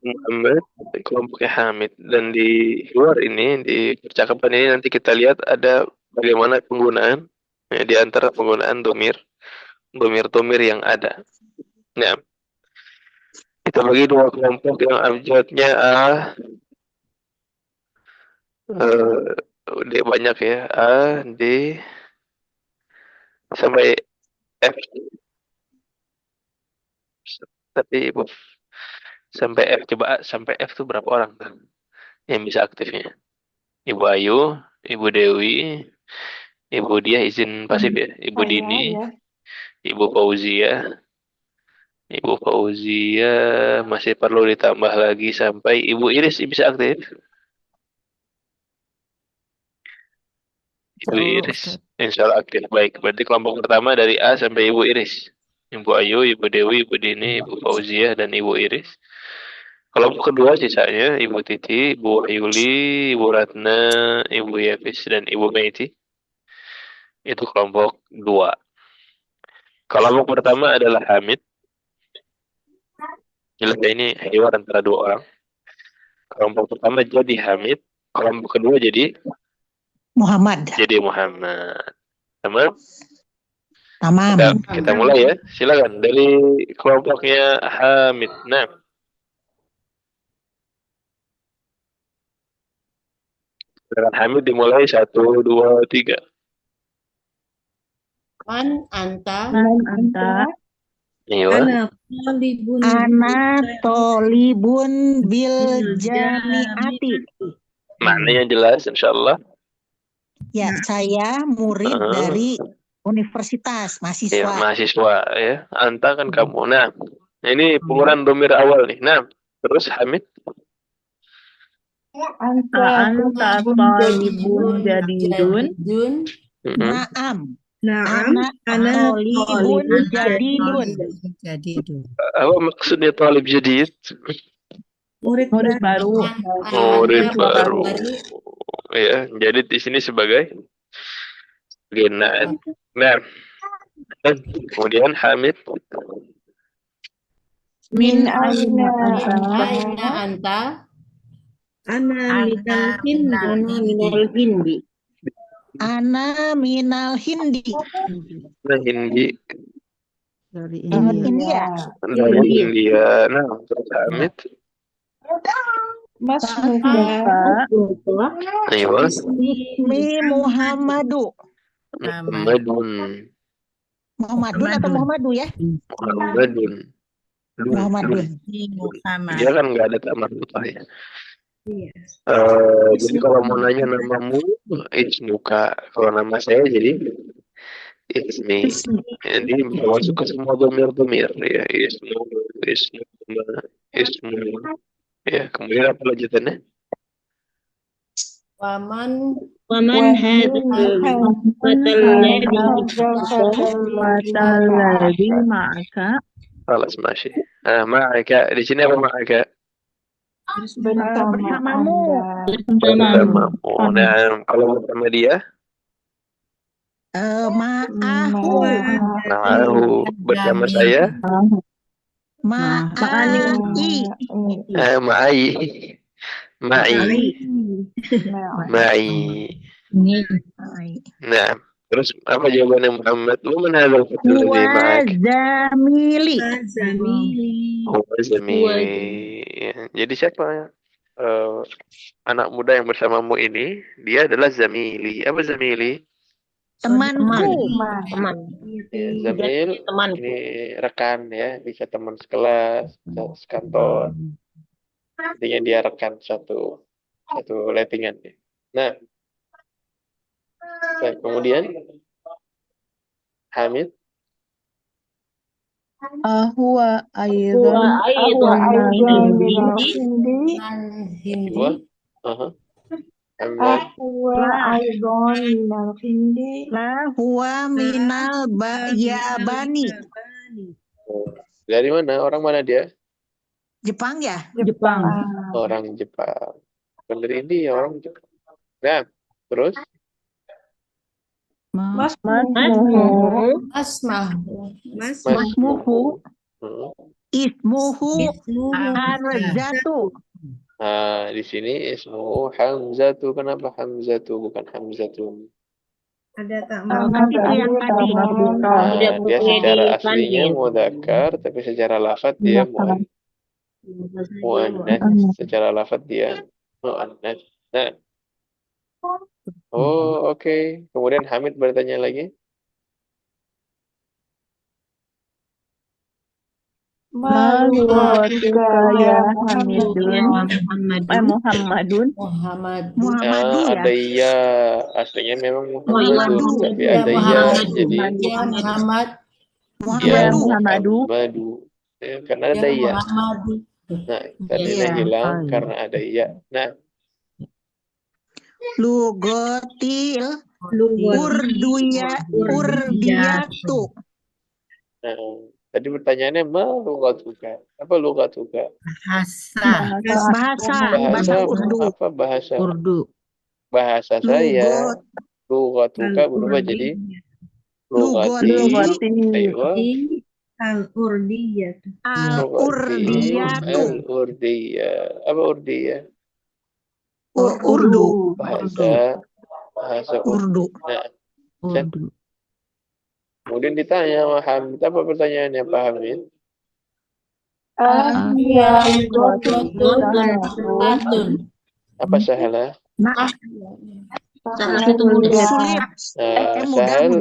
Muhammad, kelompoknya Hamid. Dan di luar ini, di percakapan ini nanti kita lihat ada bagaimana penggunaan ya, di antara penggunaan domir yang ada. Nah, kita bagi dua kelompok yang abjadnya D banyak ya, A, D, sampai F. Tapi sampai F, coba sampai F itu berapa orang tuh yang bisa aktifnya? Ibu Ayu, Ibu Dewi, Ibu Dia izin pasif ya, Ibu Dini, ya. Ibu Fauzia masih perlu ditambah lagi sampai Ibu Iris bisa aktif. Ibu Iris, insya Allah aktif. Baik, berarti kelompok pertama dari A sampai Ibu Iris. Ibu Ayu, Ibu Dewi, Ibu Dini, Ibu Fauzia, dan Ibu Iris. Kelompok kedua sisanya Ibu Titi, Ibu Ayuli, Ibu Ratna, Ibu Yafis, dan Ibu Meiti. Itu kelompok dua. Kelompok pertama adalah Hamid. Jelas ini hewan antara dua orang. Kelompok pertama jadi Hamid. Kelompok kedua jadi Muhammad. Jadi Muhammad. Tamam? Tamam. Kita mulai ya. Silakan dari kelompoknya Hamid. Nah. Silakan Hamid dimulai 1, 2, 3. Anta. Iya. Ana tolibun bil jamiati. Maknanya jelas insyaallah. Ya, saya murid dari universitas, mahasiswa. Ya, mahasiswa ya. Anta kan kamu. Nah, ini penggunaan domir awal nih. Nah, terus Hamid. Anta talibun jadidun. Naam. Ana talibun jadidun. Apa maksudnya talib jadid? Murid baru. Murid baru. ya. Jadi di sini sebagai naat. Nah, kemudian Hamid. Min Min Aina anta. Ana minal hindi. Ana minal hindi. Ana minal hindi. Nah, Hindi. Dari India. Dari India. Nah, terus Hamid. Mas Muka. Ayo. Ismi Muhammadu. Muhammadun. Muhammadun atau Muhammadu ya? Muhammadun. Muhammadun. Muhammad. Dia kan nggak ada tamar ya. Iya. Jadi kalau mau nanya namamu, Ismuka. Kalau nama saya jadi Ismi. Jadi bisa masuk ke semua domir ya. Ismu. Ya, kemudian apa lanjutannya? Waman Watalladzi ma'aka. Alas masih. Ma'aka. Di sini apa ma'aka? Bersamamu. Bersamamu. Nah, kalau bersama dia? Ma'ahu. Ma'ahu. Bersama saya? Ma'i. Ma'i. Nah, terus apa jawabannya Muhammad? Lu mana ada fatul ladzi ma'ak? Zamili. Zamili. Ya, jadi siapa anak muda yang bersamamu ini? Dia adalah Zamili. Apa Zamili? Temanku. Ya, Zamil ini rekan ya, bisa teman sekelas, sekantor. Intinya dia rekan satu lettingan. Nah, baik, kemudian Hamid. Huwa aidon minal hindi. Huwa aidon minal hindi. La huwa minal Yabani. Dari mana? Orang mana dia? Jepang ya? Jepang. Orang Jepang. Bukan dari India, orang Jepang. Nah, terus? Masmuhu. Ismuhu Hamzatu. Nah, di sini ismuhu Hamzatu. Kenapa Hamzatu bukan Hamzatun? Ada Itu yang tadi. Nah, dia secara aslinya mudzakkar, tapi secara lafadz dia muannas. Secara lafadz dia muannas. Nah. Oh, oke. Kemudian Hamid bertanya lagi. Ma lughatuka ya Muhammadun. Muhammadu ya? Ada iya. Aslinya memang Muhammadun, tapi ada iya. Jadi Muhammadu. Ya, karena ada iya. Nah, tadinya hilang karena ada iya. Nah, Lugotil Urdiyatu. Nah, tadi pertanyaannya ma lughatuka. Apa lughatuka? Bahasa Urdu. Apa bahasa? Urdu. Bahasa saya. Lughatuka berubah jadi lughati. Ayo. Al-Urdiyatu. Al-Urdiyah. Apa Urdiyah? Urdu. Bahasa Urdu. Nah, kemudian ditanya sama Hamid, apa pertanyaannya Pak Hamid? Apa sahalah? Salah itu mudah. Sulit. Sahal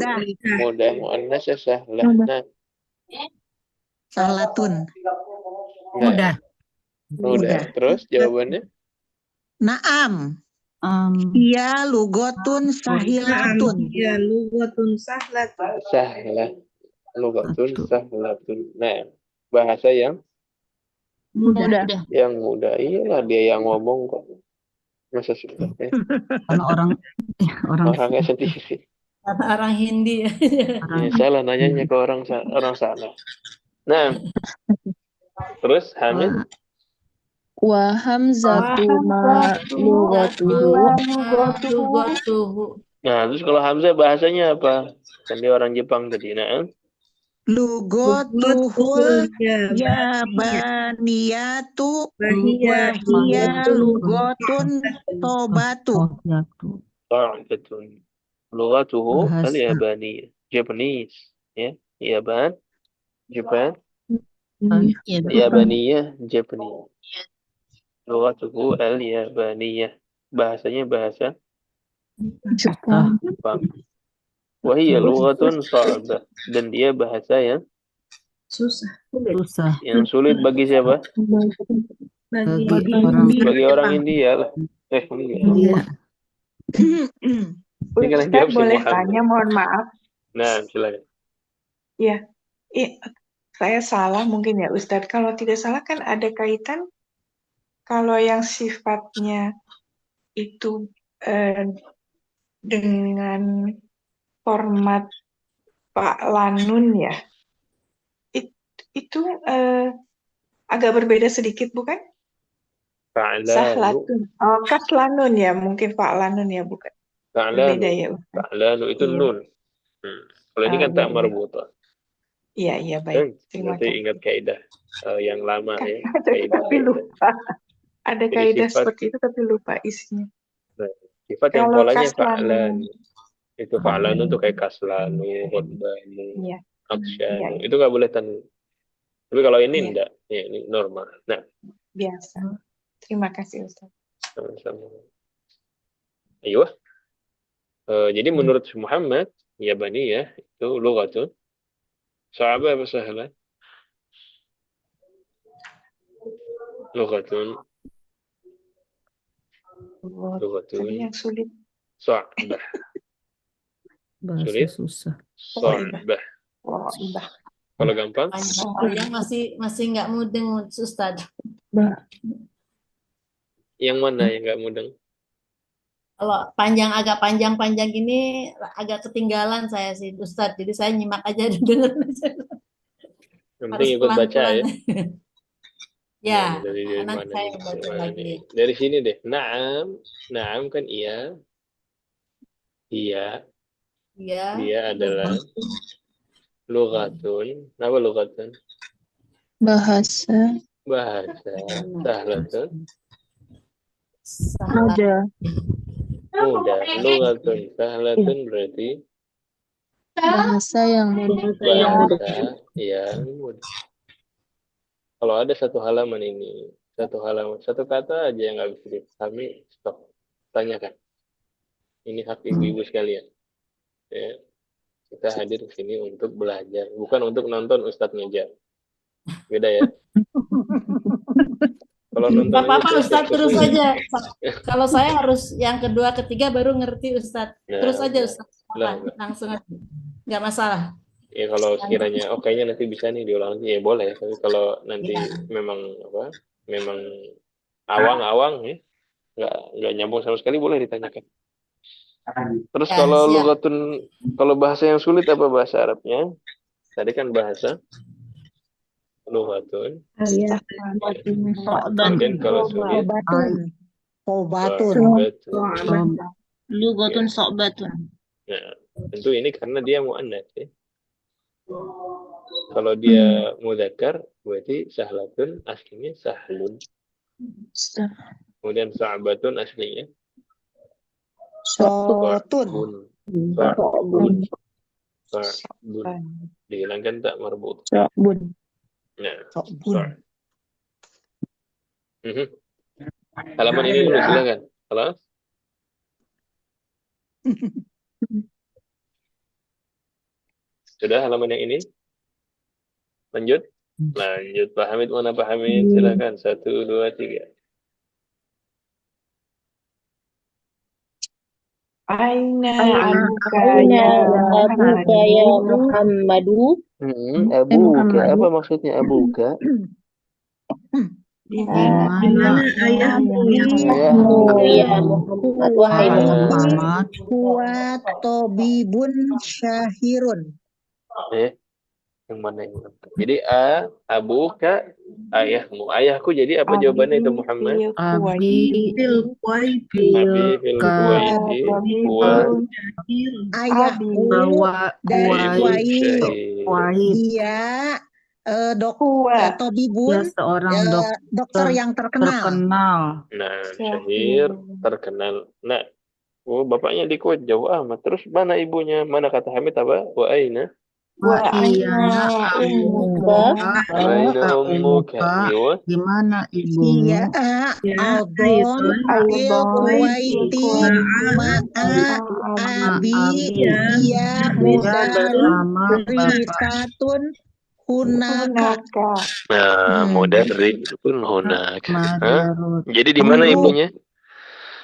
mudah, muannas ya sahlah. Nah, Salatun. mudah. Terus jawabannya? Naam. Iya lugotun sahilatun. Ya lughatun sahlatun. Sahlah. Lughatun sahlatun. Nah, bahasa yang Mudah. yang mudah. Iyalah dia yang ngomong kok. Masa susah ya? Karena Orangnya sendiri. Orang Hindi. Ya, salah nanyanya ke orang sana. Nah, terus Hamid? Wa hamzatu ma lughatuhu. Lughatuhu. Nah, terus kalau Hamzah bahasanya apa? Kan dia orang Jepang tadi. Nah, Lugotuhul yabaniyatu wahia lugotun tobatu. Ta'atun. Lughatuhu Bahasa. al-Yabaniyah. Japanese. Ya, Yaban. Japan. Yabaniyah, Japanese. Lughatuhu al-Yabaniyah. Bahasanya bahasa Jepang. Jepang. Wahiyya lughatun sa'bah. Dan dia bahasa yang Susah. yang sulit bagi siapa? Bagi orang India lah. Enggak. Ini kan yang jawab Ustadz si boleh Muhammad. tanya, mohon maaf. Nah, silakan. Ya, saya salah mungkin ya Ustadz. Kalau tidak salah kan ada kaitan kalau yang sifatnya itu dengan format Pak Lanun ya. Itu agak berbeda sedikit bukan? Fa'lanu. Sahlatun. Oh, Kaslanun ya, mungkin Pak Lanun ya bukan. Berbeda Fa'lanu. ya Ustadz. Fa'lanu itu Iya. nun. Kalau ini kan tak Iya. marbutah. Iya, baik. Terima Nanti kasih. ingat kaidah yang lama ya. Tapi lupa. Ada Jadi kaidah sifat- seperti itu tapi lupa isinya. Sifat yang Kalau polanya kaslan. fa'lan. Itu fa'lan itu kayak kaslanu, khutbanu, Iya. aksyanu. Iya. Itu nggak boleh tanwin. Tapi kalau ini Iya. enggak. Ya, ini normal. Nah, Biasa. Terima kasih Ustaz. sama-sama. Ayo. Jadi menurut Muhammad, ya bani ya, itu lughatun. Sa'bah apa sahlah? Lughatun. Tadi yang sulit. Sa'bah. Sulit? susah. Sa'bah. Wa'ibah. Kalau gampang? Panjang masih nggak mudeng Ustadz. Yang mana yang nggak mudeng? Kalau agak panjang gini agak ketinggalan saya sih Ustadz. Jadi saya nyimak aja denger aja. Yang penting ikut baca ya. Ya, Dari nanti mana saya nih? baca Mana lagi. nih? Dari sini deh. Naam kan iya. Iya. Iya. Dia adalah lughatun. Apa lughatun? Bahasa. Sahlatun. Mudah. Mudah. Lughatun. Sahlatun berarti Bahasa yang mudah. bahasa yang mudah. Kalau ada satu halaman ini, satu kata aja yang nggak bisa dipahami, stop. Tanyakan. Ini hak ibu-ibu sekalian. Ya. Kita hadir ke sini untuk belajar, bukan untuk nonton Ustadz ngejar. Beda ya. Kalau nonton Gak apa-apa aja, Ustadz terus aja. Kalau saya harus yang kedua, ketiga baru ngerti Ustadz. Nah, Terus aja Ustadz. lah. Langsung aja. Gak masalah. Ya kalau sekiranya kayaknya nanti bisa nih diulang lagi ya boleh. Tapi kalau nanti Ya. memang awang-awang ya, nggak nyambung sama sekali boleh ditanyakan. Terus Ya, kalau siap. lughatun, kalau bahasa yang sulit apa bahasa Arabnya? Tadi kan bahasa lughatun. Kemudian kalau sulit Sobatun. sobatun. Lughatun so'batun. Nah, tentu ini karena dia muannats ya. Kalau dia mudzakkar berarti sahlatun aslinya sahlun. Kemudian sa'batun aslinya Sotun. Sa'bun. Dihilangkan tak marbut. Sa'bun. Nah, Sotun. halaman ini dulu silakan. Halo? Sudah halaman yang ini? Lanjut? Lanjut. Pak Hamid, mana Pak Hamid? Silakan. 1, 2, 3. Aina abuka Aina ya abuka ya Muhammadu. Abuka. Apa maksudnya abuka? Di mana ayahmu ya? Ya Muhammad. Wahai Muhammad. Huwa tobibun syahirun. Yang mana yang mantap? Jadi abuka, ayahmu. Ayahku jadi apa jawabannya itu Muhammad? Abi Fil Kuwaiti. Abi fil Kuwaiti huwa Ayahku Bawa dari Kuwait. syahid. Kuwait. Dia Kuat. Tobibun, Dia seorang dokter dokter yang terkenal. terkenal. Nah, syahir terkenal. Nah, bapaknya di Kuwait jauh amat. Terus mana ibunya? Mana kata Hamid apa? Wa aina? Wa iyana Ummuka. amuka. Wa aina ummuka? Ummuka. Iya. Gimana Iya, ibumu? Aldon fil Kuwaiti ma'a abi dia Dia bersama mudarisatun hunaka. Nah, mudarrisun hunak. Hah? Madarut. Jadi di mana Guru ibunya?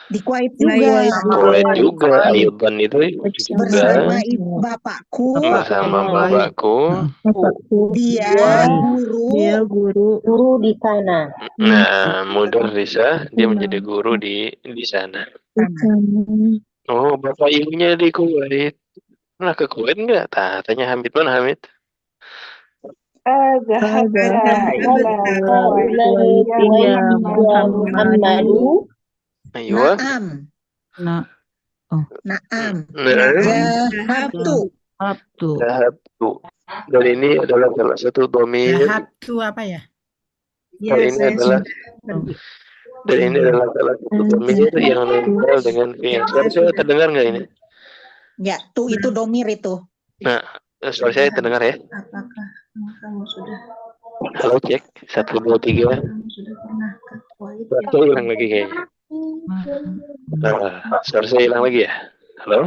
di Kuwait juga Kuwait juga. Ayuban itu juga bersama bapakku. bersama bapakku. Dia guru Guru di sana. Nah, mudarrisah dia menjadi guru di sana. Oh, bapak ibunya di Kuwait. Nah, ke Kuwait enggak? Tanya Hamid, mana Hamid? ذهبت إلى Kuwait ya Muhammadu. Ayo. Naam. Nah, Naam. Nah, Zahabtu. Zahabtu. Dan ini adalah salah satu domir. Zahabtu apa ya? Dan ini adalah salah satu domir yang nempel dengan fi'il. Suara saya terdengar nggak ini? Ya, itu domir itu. Nah, suara saya terdengar ya? Apakah kamu sudah Halo, cek. 1, 2, 3. pernah ke Kuwait? Suara saya hilang lagi kayaknya. Suara saya hilang lagi ya? Halo?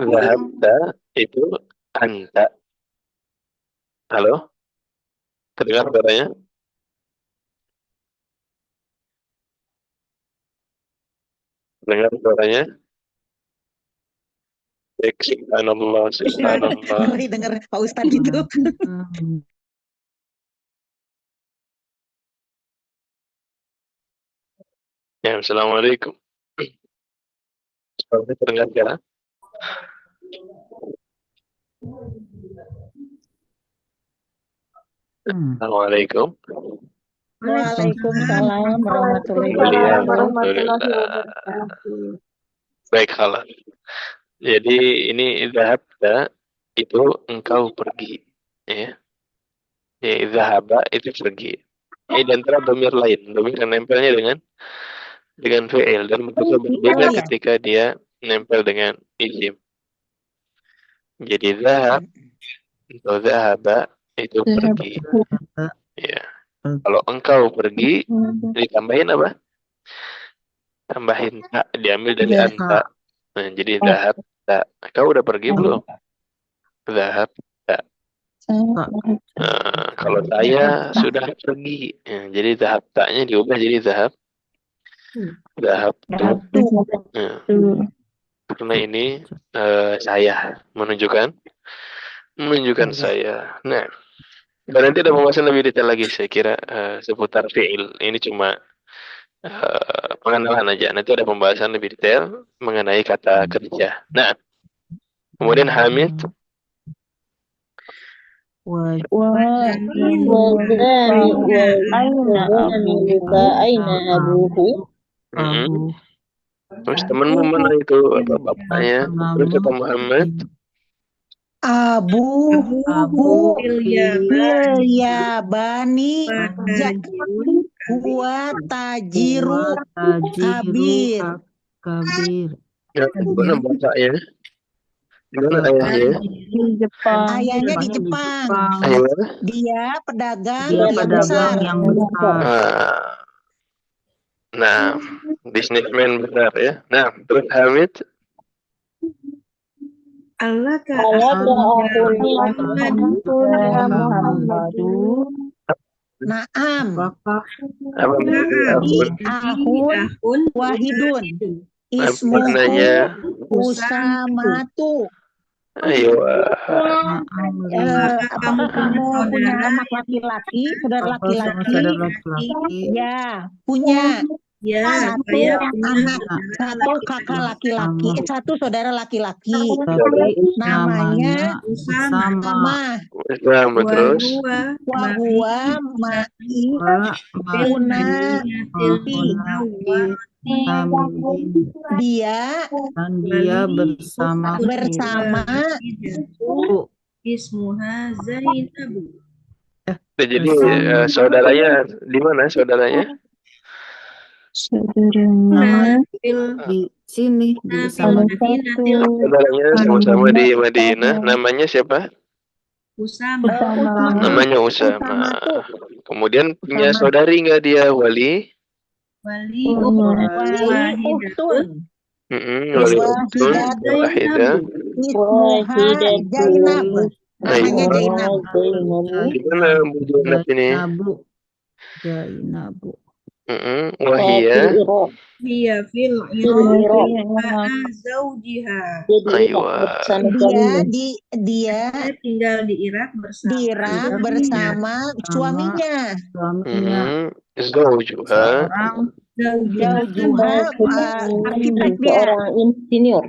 Zahabta itu anta. Halo? Terdengar suaranya? Dengar suaranya? Subhanallah, subhanallah. Mari dengar Pak Ustadz itu. Ya, assalamualaikum. Suaranya terdengar ya? Assalamualaikum. Waalaikumsalam warahmatullahi wabarakatuh. Baik, halal. Jadi ini zahabta itu engkau pergi, ya. Ya, zahaba itu pergi. Ini di antara domir lain, domir yang nempelnya dengan fi'il dan bentuknya berbeda ketika dia nempel dengan isim. Jadi zahab atau zahaba itu pergi. Ya. Kalau engkau pergi, ditambahin apa? Tambahin tak, diambil dari anta. Nah, jadi zahab tak. Kau udah pergi belum? Zahab tak. Kalau saya sudah pergi, ya, jadi zahab taknya diubah jadi zahab tu. Ya. Karena ini saya menunjukkan saya. Nah, dan nanti ada pembahasan lebih detail lagi saya kira seputar fi'il. Ini cuma pengenalan aja. Nanti ada pembahasan lebih detail mengenai kata kerja. Nah, kemudian Hamid. Aina abuhu. Terus temanmu mana itu apa bapaknya? Terus kata Muhammad. Abuhu Ilyabani huwa tajiru kabir. Ya, mana bapaknya? Mana ayahnya? Ayahnya di Jepang. Dia pedagang yang besar. Nah, businessman besar ya. Nah, terus Hamid. Allah Muhammadu. Naam. Ahun wahidun. Ismuhu Usamatu. Ayo. Apakah kamu punya anak laki-laki, saudara laki-laki? Ya, punya. Ya, Satu saya punya anak, saudara satu kakak laki-laki, Sama. satu saudara laki-laki. Tapi Namanya namanya Usama. sama. Amah. Sama terus. Wahua Wahua ma'i ma'i Wa fil una madinatil fi. munawwarati Tamrin. Dia Dan dia wali bersamaku. bersama wahidatu ismuha Zainabu. Nah, jadi Bersama. saudaranya di mana saudaranya? Saudaranya Fil Di sini fil bersama madinatil Saudaranya sama-sama di Madinah. Namanya siapa? Usama. Usama. Namanya Usama. Usama tuh Kemudian punya Usama. saudari nggak dia, Wali? Wali punya Wali wahidatun Uhtun. Wali ismuha Uktun, Wahidah. Zainabu. Ismuha Zainab. Namanya Ismuha Zainab. Zainabu. Gimana Bu Zainab ini? Zainabu. Zainabu. Wahia. Fil Iraq. Hiya fil Fil Iraq Iraq. ma'a zawjiha. Dia di Irak Aywa. bersama Dia suaminya. dia Saya tinggal di Irak di bersama Irak suaminya. bersama Sama suaminya. suaminya. Zawjuha. Seorang Zawjuha Zawjuha arsitek dia. Seorang insinyur.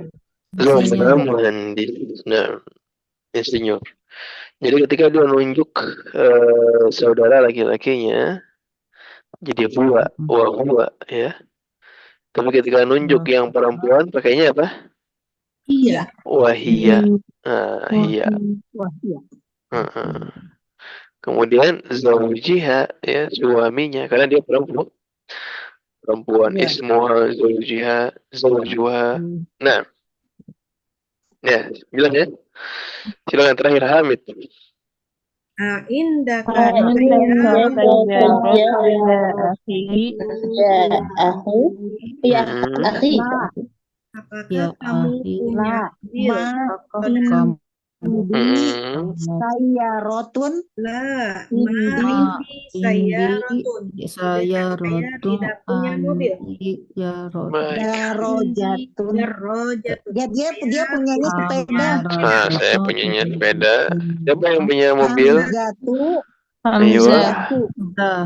Zawjuha insinyur. muhandis. Nah, insinyur. Jadi ketika dia nunjuk saudara laki-lakinya, jadi huwa, ya. Tapi ketika nunjuk yang perempuan, pakainya apa? Iya. Wahia. Hiya. Wah, iya. Heeh. Kemudian zawjiha, ya, suaminya, karena dia perempuan. Iya. Ismuha zawjuha. Nah, ya, bilang ya. Silakan terakhir Hamid. Indaka Indaka akhi. Ya, akhi. apakah Ya kamu akhi. punya mobil? Apakah kamu Saya rotun La, Ma saya indi rotun. saya Saya rotu tidak punya mobil. andi ya rotu. Baik. darojatun. Rojatun. Dia punyanya sepeda. Saya punyanya sepeda. Siapa yang punya mobil? Hamzatu. Aywa. Hamzatu.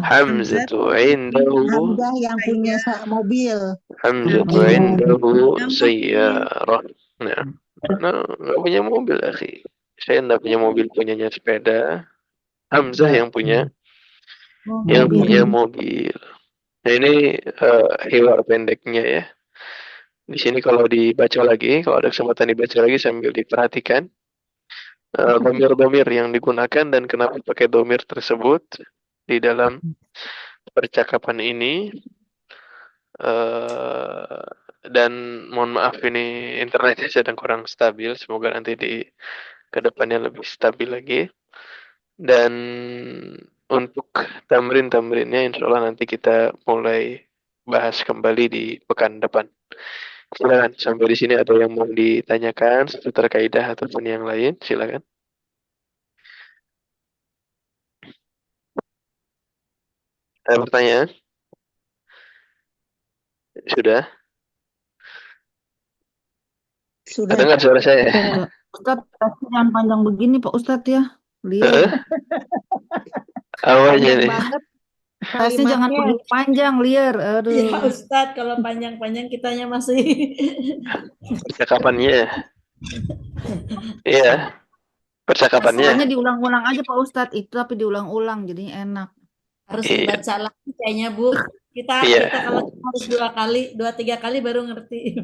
Hamzatu indahu. Hamzah yang punya mobil. Hamzatu indahu sayyarah. Nah, nggak punya mobil, akhi. Saya nggak punya mobil, punyanya sepeda. Hamzah yang punya mobil. Nah, ini hiwar pendeknya ya. Di sini kalau dibaca lagi, kalau ada kesempatan dibaca lagi sambil diperhatikan domir-domir yang digunakan dan kenapa pakai domir tersebut di dalam percakapan ini. Dan mohon maaf ini internetnya sedang kurang stabil. Semoga nanti di kedepannya lebih stabil lagi. Dan untuk tamrin-tamrinnya insya Allah nanti kita mulai bahas kembali di pekan depan. Silakan, sampai di sini ada yang mau ditanyakan seputar kaidah ataupun yang lain, silakan. Ada pertanyaan? Sudah? Sudah. Dengar suara saya? Ustadz, jangan panjang begini Pak Ustadz ya. Lihat. Awalnya nih. Tasnya jangan begitu panjang, liar. Aduh. Ya Ustadz, kalau panjang-panjang kitanya masih. Percakapannya. Iya. Percakapannya. Pokoknya diulang-ulang aja Pak Ustadz. Itu tapi diulang-ulang jadinya enak. Harus dibaca lagi kayaknya Bu. Kita kalau harus 2-3 kali baru ngerti.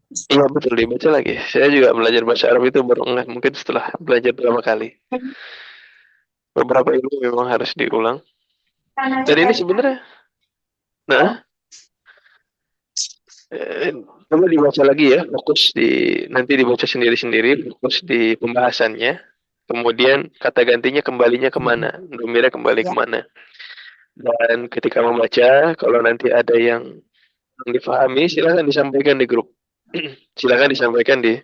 Iya betul, dibaca lagi. Saya juga belajar bahasa Arab itu baru mungkin setelah belajar berapa kali. Beberapa ilmu memang harus diulang. Dan ini sebenarnya, coba dibaca lagi ya, fokus nanti dibaca sendiri-sendiri, fokus di pembahasannya. Kemudian kata gantinya kembalinya kemana, domirnya kembali kemana. Dan ketika membaca, kalau nanti ada yang dipahami, silakan disampaikan di grup. Silakan disampaikan di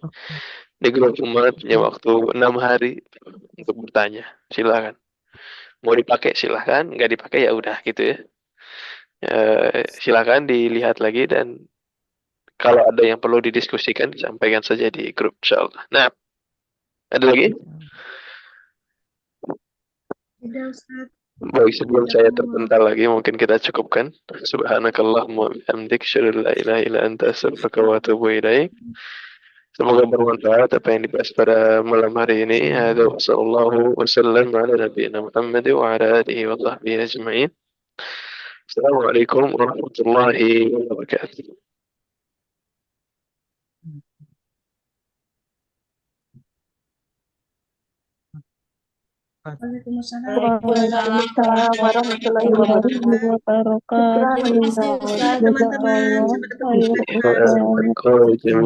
grup umat, punya waktu 6 hari untuk bertanya. Silakan. Mau dipakai silakan, nggak dipakai ya udah gitu ya. Silakan dilihat lagi dan kalau ada yang perlu didiskusikan disampaikan saja di grup insyaallah. Nah, ada lagi? Tidak, Ustaz. Baik, sebelum saya terpental lagi, mungkin kita cukupkan. Subhanakallahumma wa bihamdik, asyhadu an la ilaha illa anta, astaghfiruka wa atubu ilaik. Semoga bermanfaat apa yang dibahas pada malam hari ini. Hadza wa sallallahu wasallam ala nabiyyina Muhammad wa ala alihi wa sahbihi ajma'in. Assalamualaikum warahmatullahi wabarakatuh. Waalaikumsalam. Waalaikumsalam warahmatullahi wabarakatuh. Terima kasih Ustaz. Teman-teman, sampai ketemu. Wa